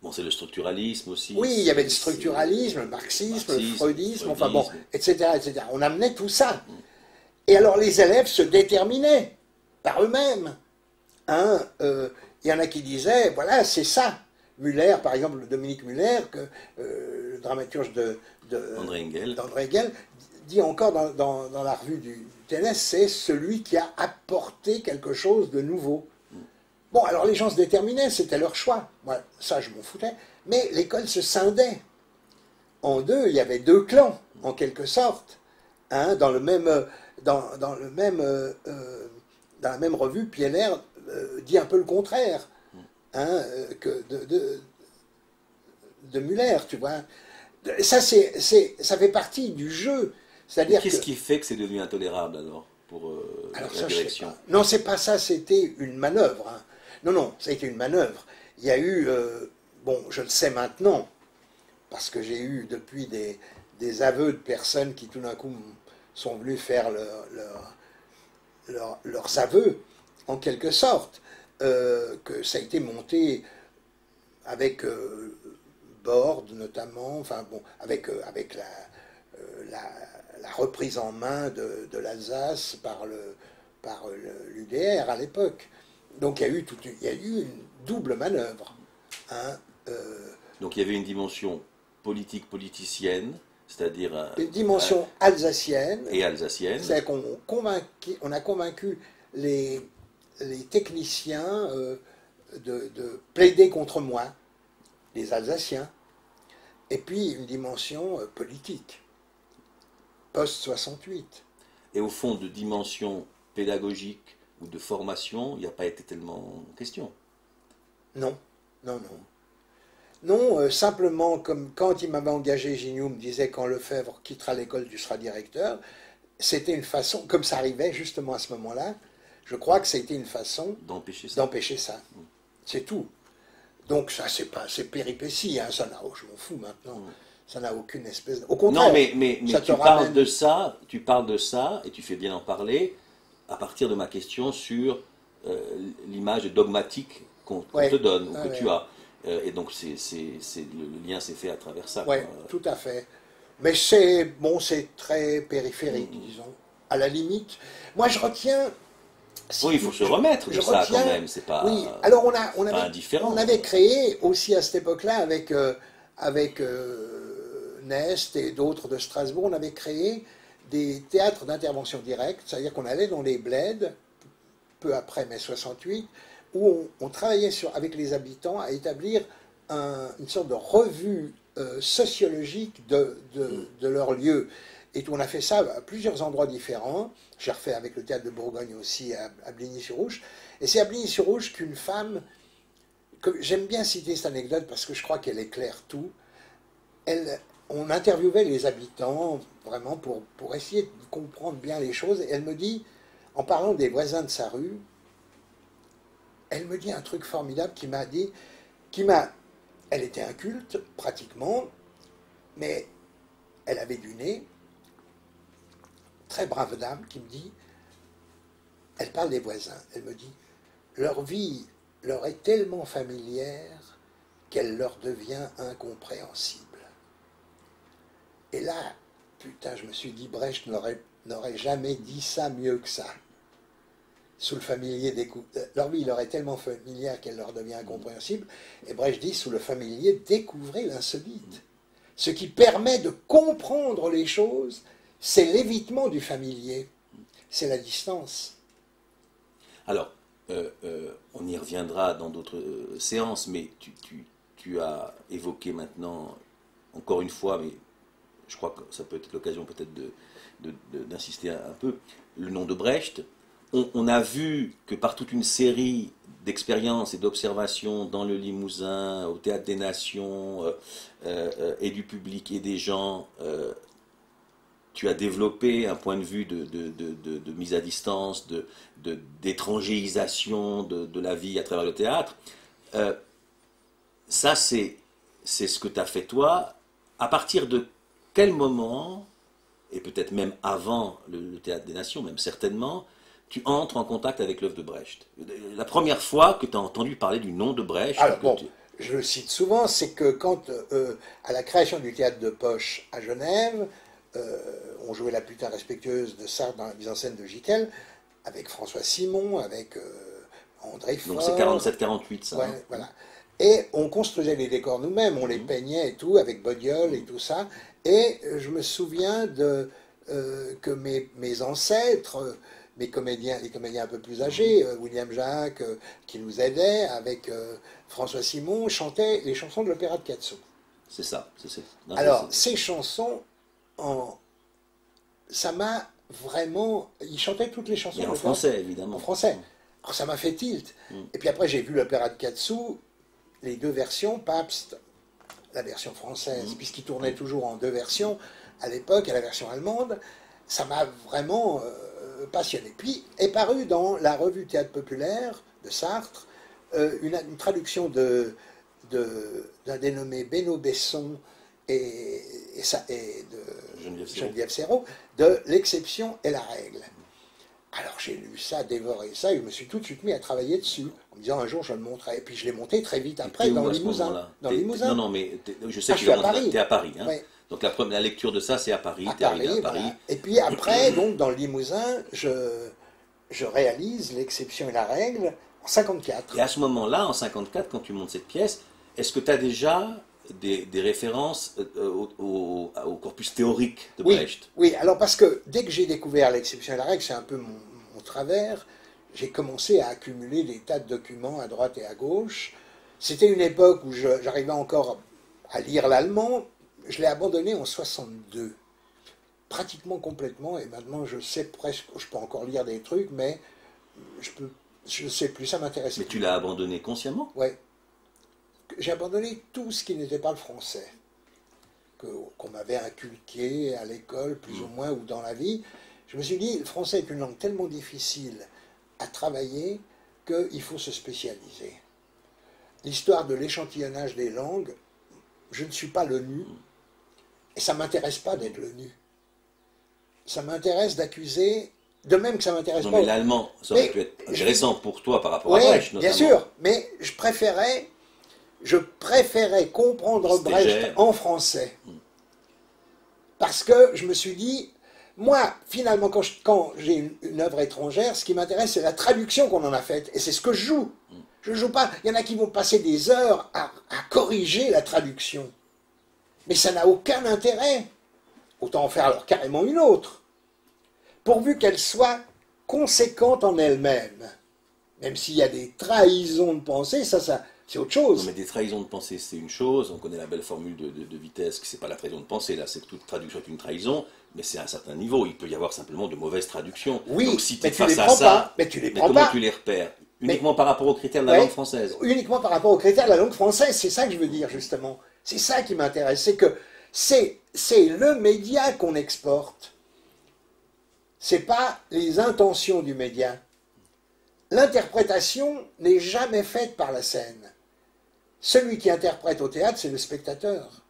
Bon, c'est le structuralisme aussi. Oui, il y avait le structuralisme, le marxisme, le freudisme, enfin bon, etc., etc. On amenait tout ça. Et alors les élèves se déterminaient par eux-mêmes. Hein, y en a qui disaient, voilà, c'est ça. Muller, par exemple, Dominique Muller, le dramaturge d'André Engel, dit encore dans la revue du TNS, c'est celui qui a apporté quelque chose de nouveau. Bon, alors les gens se déterminaient, c'était leur choix. Moi, ça, je m'en foutais. Mais l'école se scindait en deux. Il y avait deux clans, en quelque sorte. Hein, dans la même revue, Pieler dit un peu le contraire, hein, que de Muller, tu vois. Ça, ça fait partie du jeu. Qu'est-ce qui fait que c'est devenu intolérable alors pour la direction? Non, c'est pas ça, c'était une manœuvre. Hein. Non, ça a été une manœuvre. Il y a eu, bon, je le sais maintenant, parce que j'ai eu depuis des aveux de personnes qui tout d'un coup sont venues faire leurs aveux, en quelque sorte, que ça a été monté avec Borde notamment, enfin bon, avec la reprise en main de l'Alsace par l'UDR à l'époque. Donc il y a eu une double manœuvre. Hein, Donc il y avait une dimension politique, politicienne, c'est-à-dire... une dimension alsacienne. Et alsacienne. C'est-à-dire qu'on a convaincu les techniciens de plaider contre moi, les Alsaciens. Et puis une dimension politique, post-68. Et au fond, de dimension pédagogique ou de formation, il n'y a pas été tellement question. Non. Non, simplement, comme quand il m'avait engagé, Gignoux me disait quand Lefebvre quittera l'école, tu seras directeur. C'était une façon, comme ça arrivait justement à ce moment-là, je crois que c'était une façon d'empêcher ça. d'empêcher ça. C'est tout. Donc ça, c'est pas, c'est péripétie, hein, ça n'a, je m'en fous maintenant. Ça n'a aucune espèce. Au contraire. Non, mais ça tu parles de ça, et tu fais bien en parler à partir de ma question sur l'image dogmatique qu'on te donne ou que tu as. Et donc le lien s'est fait à travers ça. Oui, tout à fait. Mais c'est bon, c'est très périphérique, disons. À la limite, moi je retiens. Oui, il faut se remettre de ça quand même. C'est pas. Oui. Alors indifférent. On avait créé aussi à cette époque-là avec Nest et d'autres de Strasbourg, on avait créé des théâtres d'intervention directe, c'est-à-dire qu'on allait dans les bleds peu après mai 68, où on travaillait avec les habitants à établir une sorte de revue sociologique de leur lieu. Et on a fait ça à plusieurs endroits différents. J'ai refait avec le théâtre de Bourgogne aussi à Bligny-sur-Rouge. Et c'est à Bligny-sur-Rouge qu'une femme, j'aime bien citer cette anecdote parce que je crois qu'elle éclaire tout, on interviewait les habitants vraiment pour essayer de comprendre bien les choses. Et elle me dit, en parlant des voisins de sa rue, elle me dit un truc formidable elle était inculte, pratiquement, mais elle avait du nez, très brave dame, qui me dit, elle parle des voisins, elle me dit, leur vie leur est tellement familière qu'elle leur devient incompréhensible. Et là, putain, je me suis dit, Brecht n'aurait jamais dit ça mieux que ça. Sous le familier leur vie leur est tellement familière qu'elle leur devient incompréhensible. Et Brecht dit, sous le familier, découvrez l'insolite. Ce qui permet de comprendre les choses, c'est l'évitement du familier. C'est la distance. Alors, on y reviendra dans d'autres séances, mais tu as évoqué maintenant, encore une fois, mais je crois que ça peut être l'occasion peut-être d'insister un peu, le nom de Brecht. On a vu que par toute une série d'expériences et d'observations dans le Limousin, au Théâtre des Nations, et du public et des gens, tu as développé un point de vue de mise à distance, d'étrangéisation de la vie à travers le théâtre. Ça, c'est ce que tu as fait toi. À partir de quel moment, et peut-être même avant le Théâtre des Nations, même certainement, tu entres en contact avec l'œuvre de Brecht? La première fois que tu as entendu parler du nom de Brecht. Alors bon, je le cite souvent, c'est que quand, à la création du théâtre de Poche à Genève, on jouait La Putain respectueuse de Sartre dans la mise en scène de Gittel, avec François Simon, avec André Faure. Donc c'est 47-48 ça. Ouais, voilà. Et on construisait les décors nous-mêmes, on les peignait et tout, avec Bodiol et tout ça. Et je me souviens que mes ancêtres, les comédiens un peu plus âgés, William Jacques, qui nous aidait, avec François Simon, chantaient les chansons de l'opéra de Quatso. C'est ça. Alors, ces chansons, ça m'a vraiment... Ils chantaient toutes les chansons. Et en français, évidemment. En français. Alors, ça m'a fait tilt. Et puis après, j'ai vu l'opéra de Quatso, les deux versions, Pabst, la version française, puisqu'il tournait toujours en deux versions, à l'époque, à la version allemande. Ça m'a vraiment passionné. Puis est paru dans la revue Théâtre Populaire de Sartre une traduction d'un dénommé Beno Besson et de Geneviève Serrault de L'exception et la règle. Alors j'ai lu ça, dévoré ça, et je me suis tout de suite mis à travailler dessus, en me disant un jour je le montrerai. Et puis je l'ai monté très vite après dans le Limousin. Non, mais je sais que tu es à Paris. Hein. Ouais. Donc la lecture de ça, c'est à Paris. Tu es arrivé à Paris. Voilà. Et puis après, donc dans le Limousin, je réalise L'exception et la règle en 54. Et à ce moment-là, en 54, quand tu montes cette pièce, est-ce que tu as déjà des références au corpus théorique de Brecht? Oui, alors parce que dès que j'ai découvert L'exception et la règle, c'est un peu mon travers, j'ai commencé à accumuler des tas de documents à droite et à gauche. C'était une époque où j'arrivais encore à lire l'allemand. Je l'ai abandonné en 62, pratiquement complètement, et maintenant je sais presque, je peux encore lire des trucs, mais je ne sais plus, ça m'intéresse. Mais tu l'as abandonné consciemment? Oui. j'ai abandonné tout ce qui n'était pas le français, qu'on m'avait inculqué à l'école, plus ou moins, ou dans la vie. Je me suis dit, le français est une langue tellement difficile à travailler qu'il faut se spécialiser. L'histoire de l'échantillonnage des langues, je ne suis pas l'ONU, et ça ne m'intéresse pas d'être l'ONU. Ça m'intéresse d'accuser, de même que ça m'intéresse pas... Non, mais l'allemand, ça aurait pu être intéressant pour toi par rapport à Oui, Brecht, notamment. bien sûr, mais je préférais comprendre Brecht en français. Parce que je me suis dit, moi, finalement, quand j'ai une œuvre étrangère, ce qui m'intéresse, c'est la traduction qu'on en a faite. Et c'est ce que je joue. Je ne joue pas. Il y en a qui vont passer des heures à corriger la traduction. Mais ça n'a aucun intérêt. Autant en faire alors carrément une autre. Pourvu qu'elle soit conséquente en elle-même. Même s'il y a des trahisons de pensée, ça c'est autre chose. Non, mais des trahisons de pensée, c'est une chose. On connaît la belle formule de Vitesse, que c'est pas la trahison de pensée. Là, c'est que toute traduction est une trahison, mais c'est à un certain niveau. Il peut y avoir simplement de mauvaises traductions. Oui, donc si mais tu es tu les face à prends ça, pas. Mais tu les prends comment pas. tu les repères? Uniquement par rapport aux critères de la langue française. Uniquement par rapport aux critères de la langue française. C'est ça que je veux dire, justement. C'est ça qui m'intéresse. C'est que c'est le média qu'on exporte. C'est pas les intentions du média. L'interprétation n'est jamais faite par la scène. Celui qui interprète au théâtre, c'est le spectateur.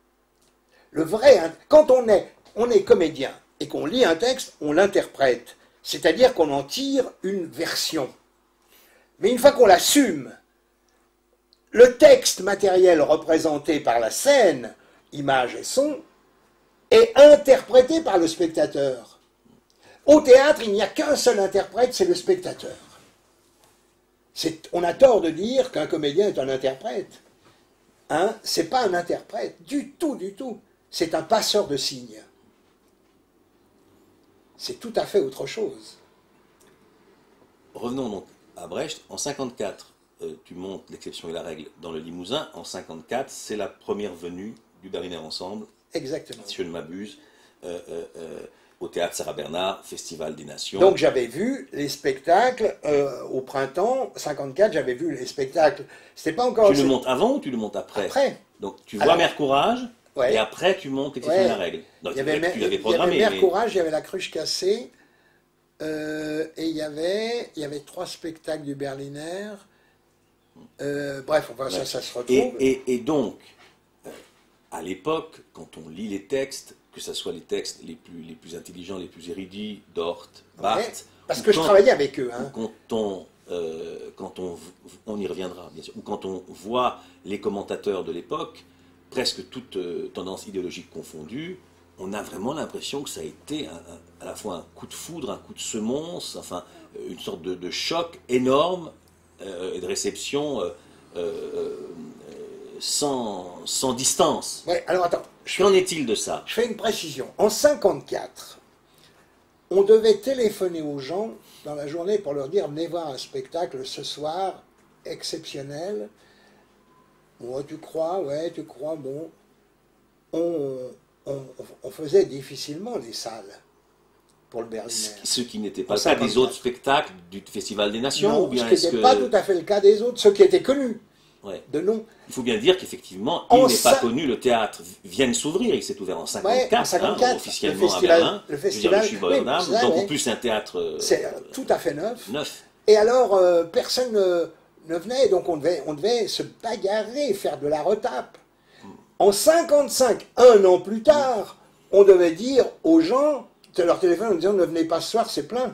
Le vrai, quand on est comédien et qu'on lit un texte, on l'interprète. C'est-à-dire qu'on en tire une version. Mais une fois qu'on l'assume, le texte matériel représenté par la scène, image et son, est interprété par le spectateur. Au théâtre, il n'y a qu'un seul interprète, c'est le spectateur. On a tort de dire qu'un comédien est un interprète. Hein? C'est pas un interprète, du tout, du tout. C'est un passeur de signes. C'est tout à fait autre chose. Revenons donc à Brecht. En 54, tu montes l'exception et la règle dans le Limousin. En 54, c'est la première venue du Berliner Ensemble. Exactement. Si je ne m'abuse. Au théâtre Sarah Bernard, Festival des Nations. Donc j'avais vu les spectacles au printemps 54, j'avais vu les spectacles. C'était pas encore. Tu le montes avant ou tu le montes après? Après. Donc tu vois Mère Courage ouais. et après tu montes l'exception et la règle. Donc, tu l'avais programmé. Il y avait Mère Courage, il y avait La Cruche cassée et il y avait 3 spectacles du Berliner. Bref, enfin, ouais. ça se retrouve. Et donc, à l'époque, quand on lit les textes, que ce soit les textes les plus intelligents, les plus érudits, Dort, Barthes... Ouais, parce que je travaillais avec eux. Hein. Quand on y reviendra, bien sûr, ou quand on voit les commentateurs de l'époque, presque toute tendance idéologique confondue, on a vraiment l'impression que ça a été à la fois un coup de foudre, un coup de semonce, enfin, une sorte de choc énorme et de réception sans distance. Ouais, alors attends. Qu'en est-il de ça? Je fais une précision. En 54, on devait téléphoner aux gens dans la journée pour leur dire venez voir un spectacle ce soir, exceptionnel. Bon, tu crois, bon. On faisait difficilement les salles pour le Berliner. Ce qui n'était pas le cas des autres spectacles du Festival des Nations? Non, ou bien ce qui n'était pas tout à fait le cas des autres, ceux qui étaient connus. Ouais. De nom. Il faut bien dire qu'effectivement, il n'est pas connu, le théâtre vient de s'ouvrir, il s'est ouvert en 54, ouais, en 54 officiellement à Berlin. Le festival, donc en plus c'est un théâtre c'est tout à fait neuf. Neuf. Et alors, personne ne venait, donc on devait se bagarrer, faire de la retape. En 55, un an plus tard, on devait dire aux gens, leur téléphone en disant ne venez pas ce soir, c'est plein.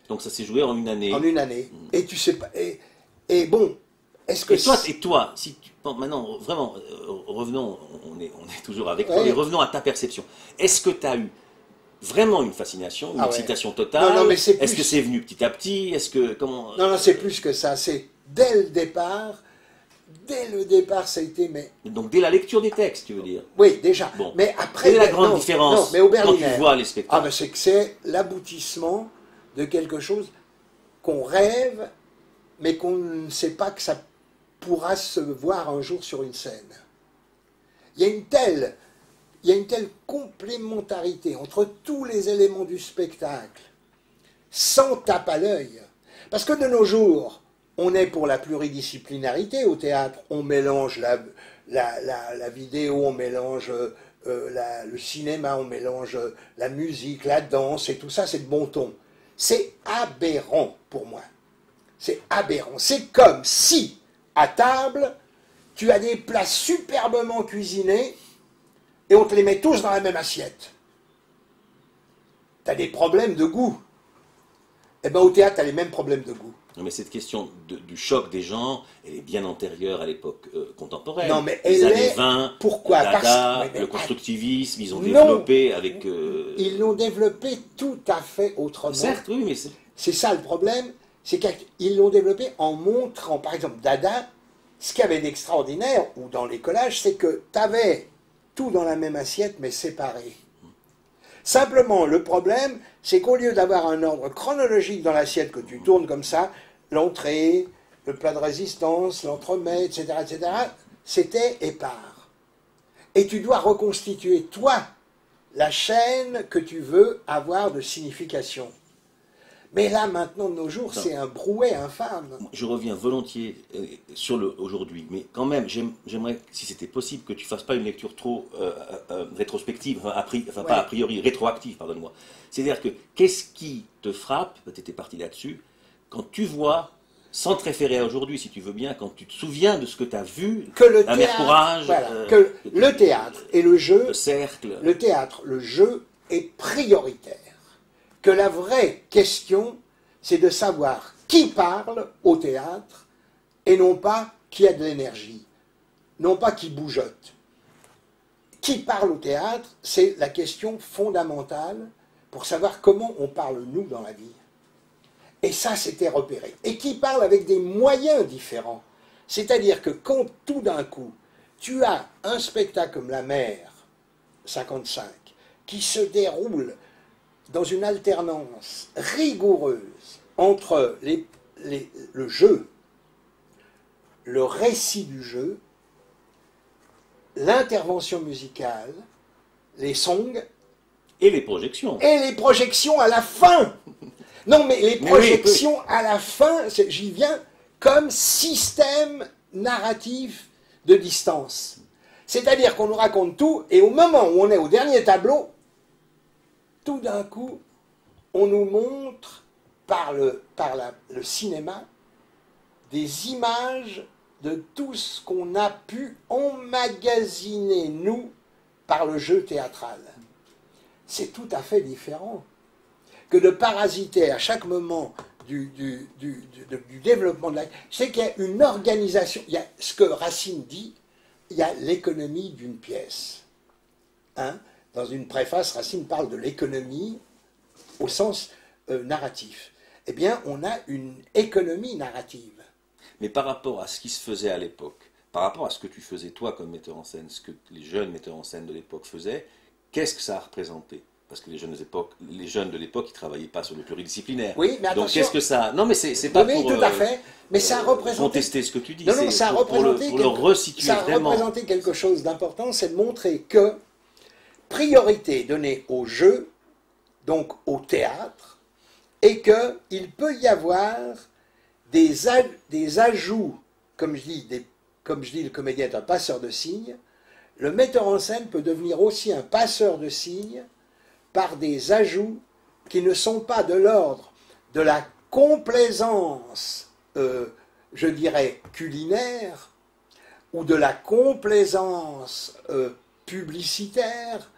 Donc ça s'est joué en une année. En une année. Et tu sais pas. Et bon. Est-ce que et toi, si tu, bon, maintenant, vraiment, revenons, on est toujours avec toi, et revenons à ta perception. Est-ce que tu as eu vraiment une fascination, une excitation totale? Non, mais est-ce que c'est venu petit à petit? Est-ce que, comment... Non, c'est plus que ça. C'est dès le départ, ça a été... Mais... Donc dès la lecture des textes, tu veux dire? Oui, déjà. Bon. Mais après... Quelle est la grande différence mais au Berliner, quand tu vois les spectacles? C'est que c'est l'aboutissement de quelque chose qu'on rêve, mais qu'on ne sait pas que ça pourra se voir un jour sur une scène. Il y a une telle complémentarité entre tous les éléments du spectacle, sans tape à l'œil. Parce que de nos jours, on est pour la pluridisciplinarité au théâtre. On mélange la vidéo, on mélange le cinéma, on mélange la musique, la danse, et tout ça, c'est de bon ton. C'est aberrant pour moi. C'est aberrant. C'est comme si, à table, tu as des plats superbement cuisinés et on te les met tous dans la même assiette. Tu as des problèmes de goût. Eh bien, au théâtre, tu as les mêmes problèmes de goût. Non, mais cette question du choc des genres, elle est bien antérieure à l'époque contemporaine. Non, mais les elle années est... 20, Pourquoi? Dada, Mais le constructivisme, ils ont non, développé avec... ils l'ont développé tout à fait autrement. Certes, oui, mais c'est... C'est ça le problème, c'est qu'ils l'ont développé en montrant, par exemple, Dada, ce qu'il y avait d'extraordinaire, ou dans les collages, c'est que tu avais tout dans la même assiette, mais séparé. Simplement, le problème, c'est qu'au lieu d'avoir un ordre chronologique dans l'assiette que tu tournes comme ça, l'entrée, le plat de résistance, l'entremet, etc., c'était épars. Et tu dois reconstituer, toi, la chaîne que tu veux avoir de signification. Mais là, maintenant, de nos jours, c'est un brouet infâme. Je reviens volontiers sur le aujourd'hui, mais quand même, j'aimerais, si c'était possible, que tu ne fasses pas une lecture trop rétrospective, enfin pas a priori, rétroactive, pardonne-moi. C'est-à-dire que, qu'est-ce qui te frappe, tu étais parti là-dessus, quand tu vois, sans te référer à aujourd'hui, si tu veux bien, quand tu te souviens de ce que tu as vu, que le la théâtre, Mère Courage, voilà, que le théâtre et le jeu, le cercle, le théâtre, le jeu est prioritaire. Que la vraie question, c'est de savoir qui parle au théâtre et non pas qui a de l'énergie, non pas qui bougeotte. Qui parle au théâtre, c'est la question fondamentale pour savoir comment on parle nous dans la vie. Et ça, c'était repéré. Et qui parle avec des moyens différents. C'est-à-dire que quand tout d'un coup, tu as un spectacle comme La Mer, 55, qui se déroule dans une alternance rigoureuse entre le jeu, le récit du jeu, l'intervention musicale, les songs... et les projections. Et les projections à la fin. Non, mais les projections à la fin, j'y viens, comme système narratif de distance. C'est-à-dire qu'on nous raconte tout, et au moment où on est au dernier tableau, tout d'un coup, on nous montre par le cinéma des images de tout ce qu'on a pu emmagasiner, nous, par le jeu théâtral. C'est tout à fait différent que de parasiter à chaque moment du développement de la... C'est qu'il y a une organisation, il y a ce que Racine dit, il y a l'économie d'une pièce. Hein? Dans une préface, Racine parle de l'économie au sens narratif. Eh bien, on a une économie narrative. Mais par rapport à ce qui se faisait à l'époque, par rapport à ce que tu faisais toi comme metteur en scène, ce que les jeunes metteurs en scène de l'époque faisaient, qu'est-ce que ça a représenté? Parce que les jeunes de l'époque, ils ne travaillaient pas sur le pluridisciplinaire. Oui, mais attention. Donc qu'est-ce que ça... Non, mais c'est pas oui, pour tout à fait. Mais ça a représenté... contester ce que tu dis. Non, ça a représenté... Pour le resituer ça a représenté quelque chose d'important, c'est de montrer que priorité donnée au jeu, donc au théâtre, et qu'il peut y avoir des ajouts, comme je dis, le comédien est un passeur de signes, le metteur en scène peut devenir aussi un passeur de signes par des ajouts qui ne sont pas de l'ordre de la complaisance, je dirais, culinaire, ou de la complaisance publicitaire,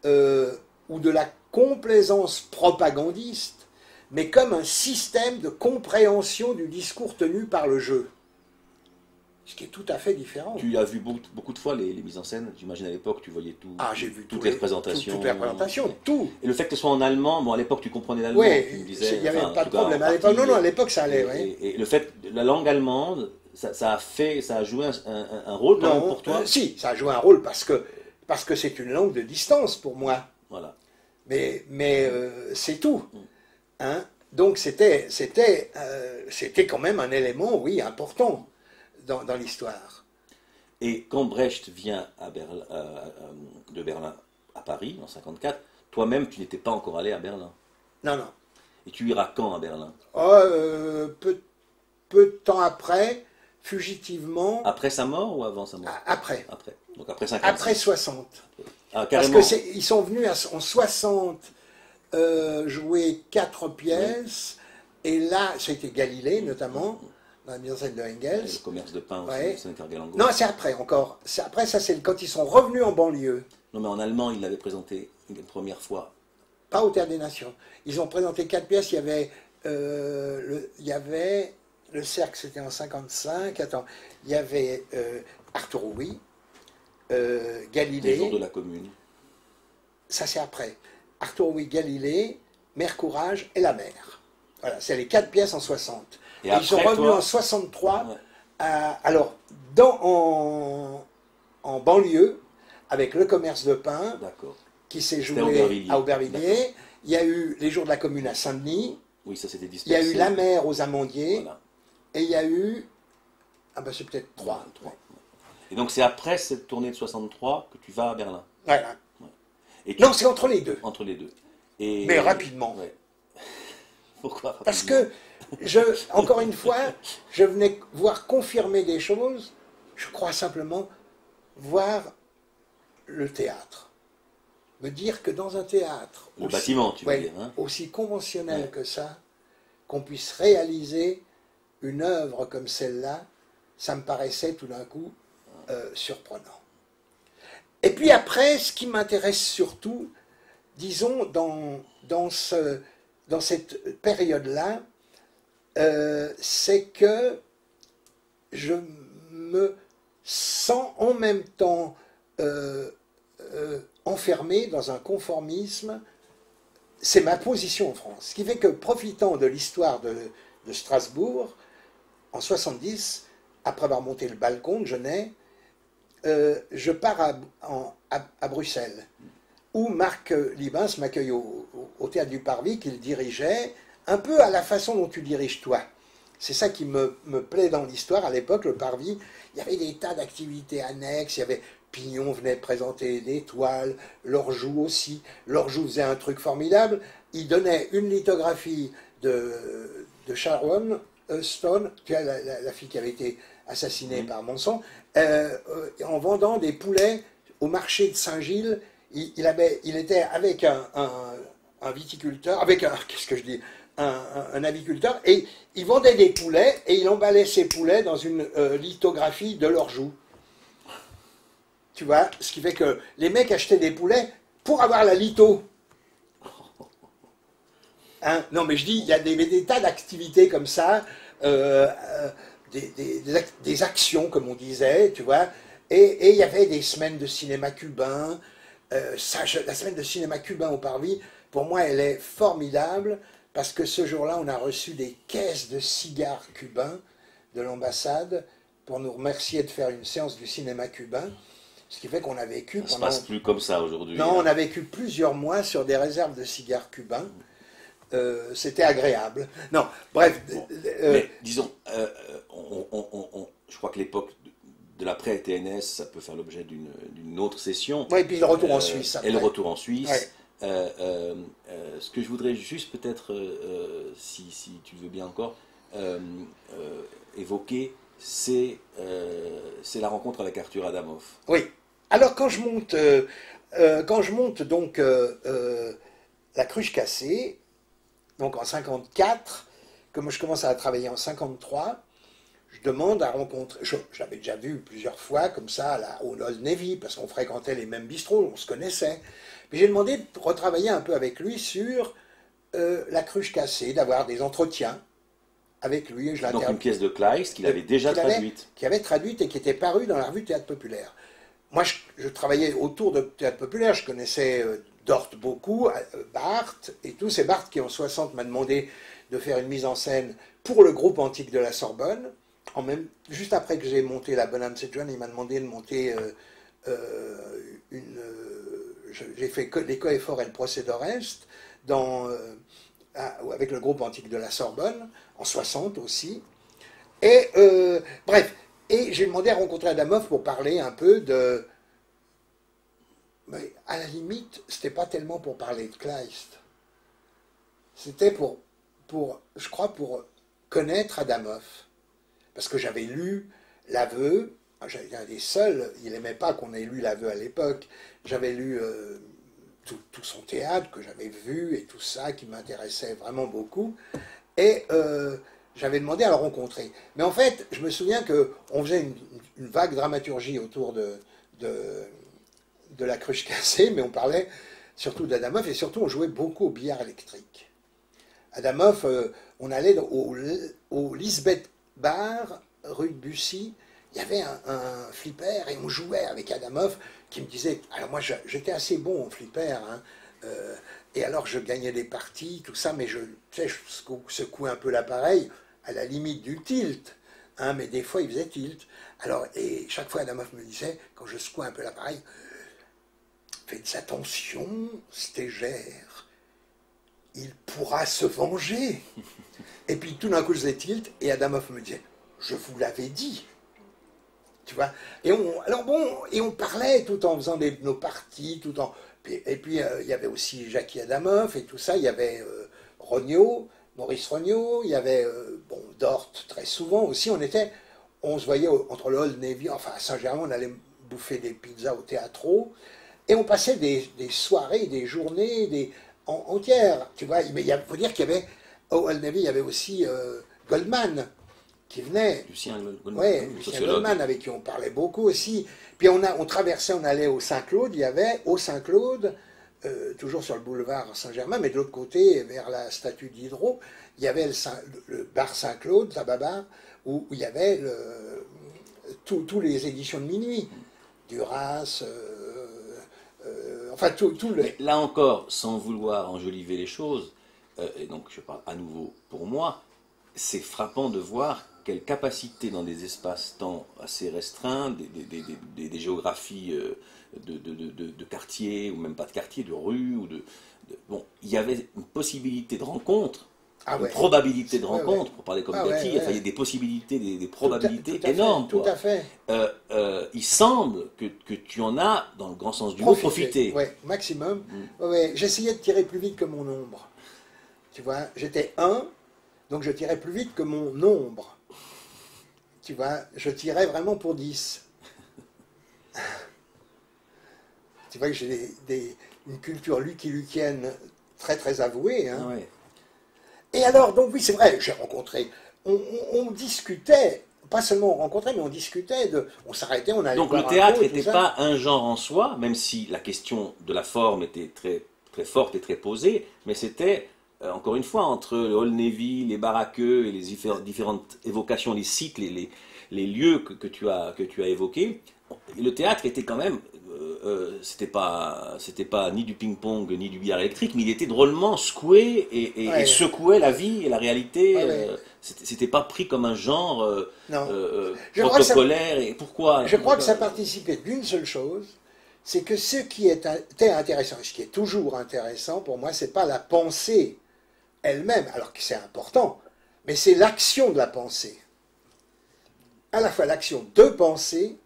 ou de la complaisance propagandiste, mais comme un système de compréhension du discours tenu par le jeu. Ce qui est tout à fait différent. Tu as vu beaucoup de fois les mises en scène, j'imagine à l'époque, tu voyais tout. Ah, j'ai vu toutes les représentations. Toutes les représentations, tout. Et le fait que ce soit en allemand, bon, à l'époque, tu comprenais l'allemand, oui, tu me disais. Il n'y avait pas de problème. À l'époque, non, à l'époque, ça allait, oui. Et le fait, la langue allemande, ça a joué un rôle quand même pour toi? Si, ça a joué un rôle parce que c'est une langue de distance pour moi. Voilà. Mais c'est tout. Hein? Donc c'était quand même un élément, oui, important dans l'histoire. Et quand Brecht vient de Berlin à Paris, en 1954, toi-même, tu n'étais pas encore allé à Berlin. Non, non. Et tu iras quand à Berlin? peu de temps après, fugitivement. Après sa mort ou avant sa mort? Après. Après. Donc après 56. Après 60. Ah, Parce carrément. qu'ils sont venus en 60 jouer 4 pièces. Et là, ça a été Galilée, notamment, dans la mise en scène de Engels. Le commerce de pain aussi, Ouais. c'est Intergalango. Non, c'est après encore. Après, ça, c'est quand ils sont revenus en banlieue. Non, mais en allemand, il l'avait présenté une première fois. Pas au Théâtre des Nations. Ils ont présenté 4 pièces. Il y avait le Cercle, c'était en 55. Attends, il y avait Arthur Rouy, Galilée. Les jours de la Commune. Ça, c'est après. Arthur Rouy, Galilée, Mère Courage et La Mer. Voilà, c'est les 4 pièces en 60. Et ils sont revenus en 63. Ouais. Alors, en banlieue, avec le commerce de pain, D'accord. qui s'est C'était joué à à Aubervilliers. Il y a eu les jours de la Commune à Saint-Denis. Oui, ça s'était Il y dispersé. a eu La Mer aux Amandiers. Voilà. Et il y a eu... Ah ben c'est peut-être 3. Ouais. Et donc c'est après cette tournée de 63 que tu vas à Berlin. Voilà. Et Non, c'est entre les deux. entre les deux. Et... Mais rapidement. Ouais. Pourquoi rapidement? Parce que, encore une fois, je venais voir confirmer des choses. Je crois simplement voir le théâtre. Me dire que dans un théâtre... Le bâtiment, tu veux dire. Hein? Aussi conventionnel Ouais. que ça, qu'on puisse réaliser une œuvre comme celle-là, ça me paraissait tout d'un coup surprenant. Et puis après, ce qui m'intéresse surtout, disons, dans cette période-là, c'est que je me sens en même temps enfermé dans un conformisme. C'est ma position en France. Ce qui fait que, profitant de l'histoire de Strasbourg, en 70, après avoir monté le balcon de Genet, je pars à Bruxelles, où Marc Libens m'accueille au Théâtre du Parvis, qu'il dirigeait, un peu à la façon dont tu diriges toi. C'est ça qui me plaît dans l'histoire. À l'époque, le Parvis, il y avait des tas d'activités annexes, il y avait... Pignon venait présenter des toiles, Lorjou aussi. Lorjou faisait un truc formidable. Il donnait une lithographie de Sharon Stone, la fille qui avait été assassinée par Monson, en vendant des poulets au marché de Saint-Gilles. Il était avec un viticulteur, qu'est-ce que je dis, un aviculteur, et il vendait des poulets, et il emballait ses poulets dans une lithographie de Lorjou. Tu vois, ce qui fait que les mecs achetaient des poulets pour avoir la litho. Hein? Non, mais je dis, il y a des tas d'activités comme ça, des actions, comme on disait, tu vois, et il y avait des semaines de cinéma cubain. La semaine de cinéma cubain au Parvis, pour moi, elle est formidable, parce que ce jour-là, on a reçu des caisses de cigares cubains de l'ambassade pour nous remercier de faire une séance du cinéma cubain. Ce qui fait qu'on a vécu... Ça ne se passe plus comme ça aujourd'hui. Non, on a vécu plusieurs mois sur des réserves de cigares cubains. C'était agréable. Non, bref... mais disons, je crois que l'époque de l'après-TNS, ça peut faire l'objet d'une autre session. Oui, et puis le retour en Suisse. Après. Et le retour en Suisse. Ouais. Ce que je voudrais juste peut-être, si tu veux bien encore, évoquer, c'est la rencontre avec Arthur Adamoff. Oui. Alors quand je monte donc la Cruche Cassée, donc en 54, comme je commence à travailler en 53, je demande à rencontrer, je l'avais déjà vu plusieurs fois comme ça au Old Navy, parce qu'on fréquentait les mêmes bistrots, on se connaissait, mais j'ai demandé de retravailler un peu avec lui sur la Cruche Cassée, d'avoir des entretiens avec lui. Donc une pièce de Kleist qu'il avait déjà traduite. Qui avait traduite et qui était parue dans la revue Théâtre Populaire. Moi, je travaillais autour de Théâtre Populaire, je connaissais Dort beaucoup, Barthes et tout. C'est Barthes qui, en 60, m'a demandé de faire une mise en scène pour le groupe antique de la Sorbonne. Juste après que j'ai monté La Bonne âme, c'est John, il m'a demandé de monter j'ai fait les coefforts et le procès d'Oreste avec le groupe antique de la Sorbonne, en 60 aussi. Et bref, et j'ai demandé à rencontrer Adamoff pour parler un peu de... Mais à la limite, c'était pas tellement pour parler de Kleist. C'était je crois, pour connaître Adamoff. parce que j'avais lu l'aveu, j'étais un des seuls, il n'aimait pas qu'on ait lu l'aveu à l'époque, j'avais lu tout son théâtre que j'avais vu et tout ça qui m'intéressait vraiment beaucoup, et j'avais demandé à le rencontrer. Mais en fait, je me souviens qu'on faisait une vague dramaturgie autour de la cruche cassée, mais on parlait surtout d'Adamov, et surtout on jouait beaucoup au billard électrique. Adamov, on allait au Lisbeth Bar, rue de Bussy, il y avait un flipper, et on jouait avec Adamov, qui me disait, alors moi j'étais assez bon au flipper, hein, et alors je gagnais des parties, tout ça, mais tu sais, je secouais un peu l'appareil, à la limite du tilt, hein, mais des fois il faisait tilt. Alors, et chaque fois Adamov me disait, quand je secouais un peu l'appareil, faites attention, Stégère, il pourra se venger. Et puis tout d'un coup je faisais tilt, et Adamov me disait, je vous l'avais dit. Tu vois, et on parlait tout en faisant nos parties, et puis il y avait aussi Jackie Adamov et tout ça, il y avait Maurice Regnault, il y avait Dort très souvent aussi, on se voyait entre le Old Navy, enfin à Saint-Germain, on allait bouffer des pizzas au Théâtro, et on passait des soirées, des journées entières, tu vois, mais il faut dire qu'il y avait, au Old Navy, il y avait aussi Goldman, qui venait. Lucien Goldman. Oui, Lucien Goldman, avec qui on parlait beaucoup aussi. Puis on traversait, on allait au Saint-Claude, il y avait au Saint-Claude, toujours sur le boulevard Saint-Germain, mais de l'autre côté, vers la statue d'Hydro, il y avait le bar Saint-Claude, Tababar, où il y avait tous les éditions de minuit. Duras, enfin tout le... Mais là encore, sans vouloir enjoliver les choses, et donc je parle à nouveau pour moi, c'est frappant de voir quelle capacité dans des espaces-temps assez restreints, des géographies de quartiers, ou même pas de quartiers, de rues, bon, il y avait une possibilité de rencontre, une probabilité de rencontre, pour parler comme Gatti, enfin, il y a des possibilités, des probabilités énormes. Tout à fait. Il semble que tu en as, dans le grand sens du mot, profité. Oui, maximum. Ouais, j'essayais de tirer plus vite que mon ombre. Tu vois, j'étais 1, donc je tirais plus vite que mon ombre. Tu vois, je tirais vraiment pour 10. Tu vois que j'ai une culture lucky-lucienne très très avouée. Hein. Ouais. Et alors, donc oui, c'est vrai, j'ai rencontré, on discutait, pas seulement on rencontrait, mais on discutait, on s'arrêtait, on allait donc voir le théâtre un n'était pas un genre en soi, même si la question de la forme était très, très forte et très posée, mais c'était... encore une fois, entre le Old Navy, les baraqueux et les différentes évocations, les sites, les lieux que tu as évoqués, le théâtre était quand même, c'était pas ni du ping-pong ni du billard électrique, mais il était drôlement secoué et secouait la vie et la réalité. C'était pas pris comme un genre protocolaire. Et pourquoi? Je crois que ça participait d'une seule chose, c'est que ce qui était intéressant, ce qui est toujours intéressant pour moi, c'est pas la pensée elle-même, alors que c'est important, mais c'est l'action de la pensée. À la fois l'action de penser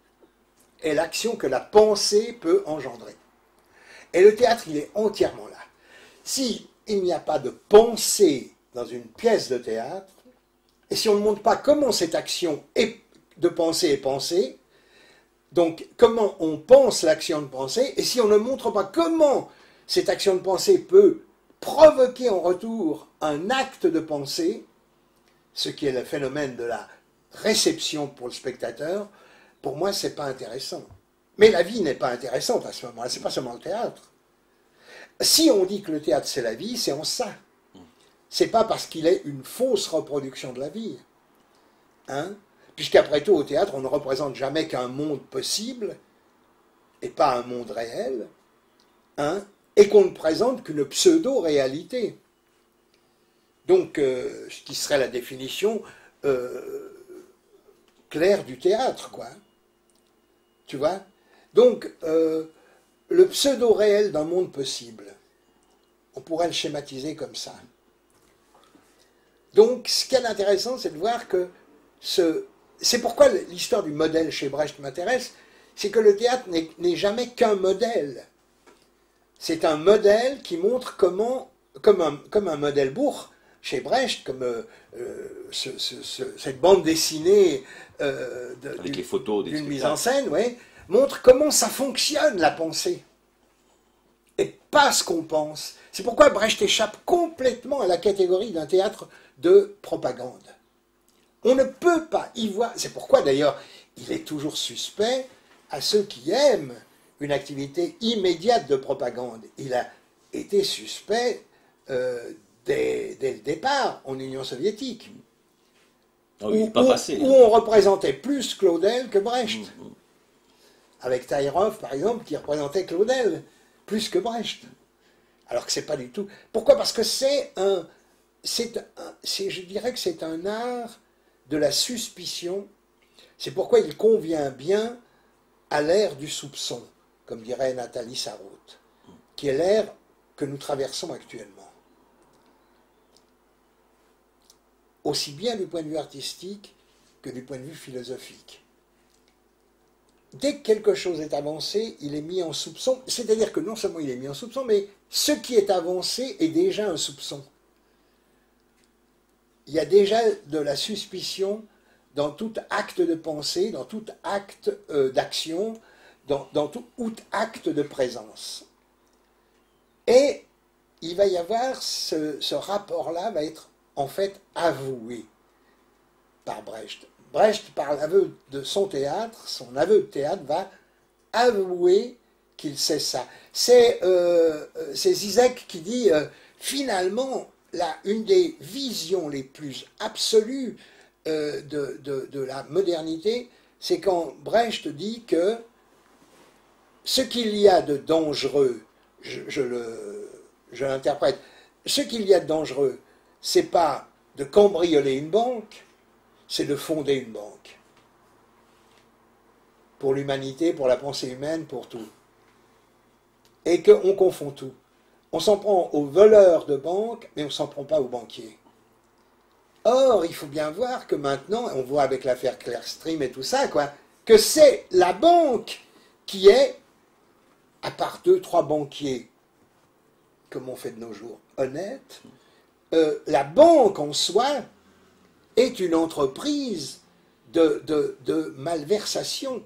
et l'action que la pensée peut engendrer. Et le théâtre, il est entièrement là. Si il n'y a pas de pensée dans une pièce de théâtre, et si on ne montre pas comment cette action de pensée est pensée, donc comment on pense l'action de pensée, et si on ne montre pas comment cette action de pensée peut provoquer en retour un acte de pensée, ce qui est le phénomène de la réception pour le spectateur, pour moi, c'est pas intéressant. Mais la vie n'est pas intéressante à ce moment-là, c'est pas seulement le théâtre. Si on dit que le théâtre c'est la vie, c'est en ça. C'est pas parce qu'il est une fausse reproduction de la vie. Hein? Puisqu'après tout, au théâtre, on ne représente jamais qu'un monde possible, et pas un monde réel, hein? Et qu'on ne présente qu'une pseudo-réalité. Donc, ce qui serait la définition claire du théâtre, quoi. Tu vois? Donc, le pseudo-réel d'un monde possible, on pourrait le schématiser comme ça. Donc, ce qui est intéressant, c'est de voir que c'est pourquoi l'histoire du modèle chez Brecht m'intéresse, c'est que le théâtre n'est jamais qu'un modèle. C'est un modèle qui montre comment, comme un modèle Bourg, chez Brecht, comme cette bande dessinée avec les photos d'une mise en scène, ouais, montre comment ça fonctionne, la pensée. Et pas ce qu'on pense. C'est pourquoi Brecht échappe complètement à la catégorie d'un théâtre de propagande. On ne peut pas y voir. C'est pourquoi d'ailleurs il est toujours suspect à ceux qui aiment une activité immédiate de propagande. Il a été suspect dès le départ en Union soviétique, où on représentait plus Claudel que Brecht. Avec Taïrov, par exemple, qui représentait Claudel plus que Brecht. Alors que c'est pas du tout. Pourquoi? Parce que je dirais que c'est un art de la suspicion. C'est pourquoi il convient bien à l'ère du soupçon, comme dirait Nathalie Sarraute, qui est l'ère que nous traversons actuellement. Aussi bien du point de vue artistique que du point de vue philosophique. Dès que quelque chose est avancé, il est mis en soupçon, c'est-à-dire que non seulement il est mis en soupçon, mais ce qui est avancé est déjà un soupçon. Il y a déjà de la suspicion dans tout acte de pensée, dans tout acte d'action, dans tout acte de présence. Et il va y avoir ce rapport-là va être en fait avoué par Brecht. Brecht, par l'aveu de son théâtre, son aveu de théâtre, va avouer qu'il sait ça. C'est Zizek qui dit, finalement, une des visions les plus absolues de la modernité, c'est quand Brecht dit que ce qu'il y a de dangereux, je l'interprète, ce qu'il y a de dangereux, c'est pas de cambrioler une banque, c'est de fonder une banque. Pour l'humanité, pour la pensée humaine, pour tout. Et qu'on confond tout. On s'en prend aux voleurs de banques, mais on ne s'en prend pas aux banquiers. Or, il faut bien voir que maintenant, on voit avec l'affaire Clearstream et tout ça, quoi, que c'est la banque qui est, à part 2-3 banquiers, comme on fait de nos jours, honnêtes, la banque en soi est une entreprise de malversation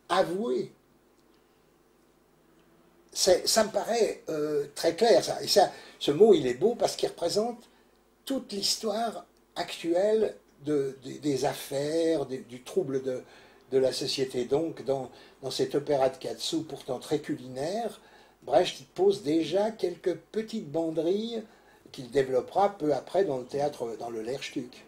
avouée. Ça me paraît très clair, ça. Et ça, ce mot, il est beau parce qu'il représente toute l'histoire actuelle des affaires, du trouble de la société. Donc, dans cet opéra de Katsu, pourtant très culinaire, Brecht pose déjà quelques petites banderilles qu'il développera peu après dans le théâtre, dans le Lehrstück.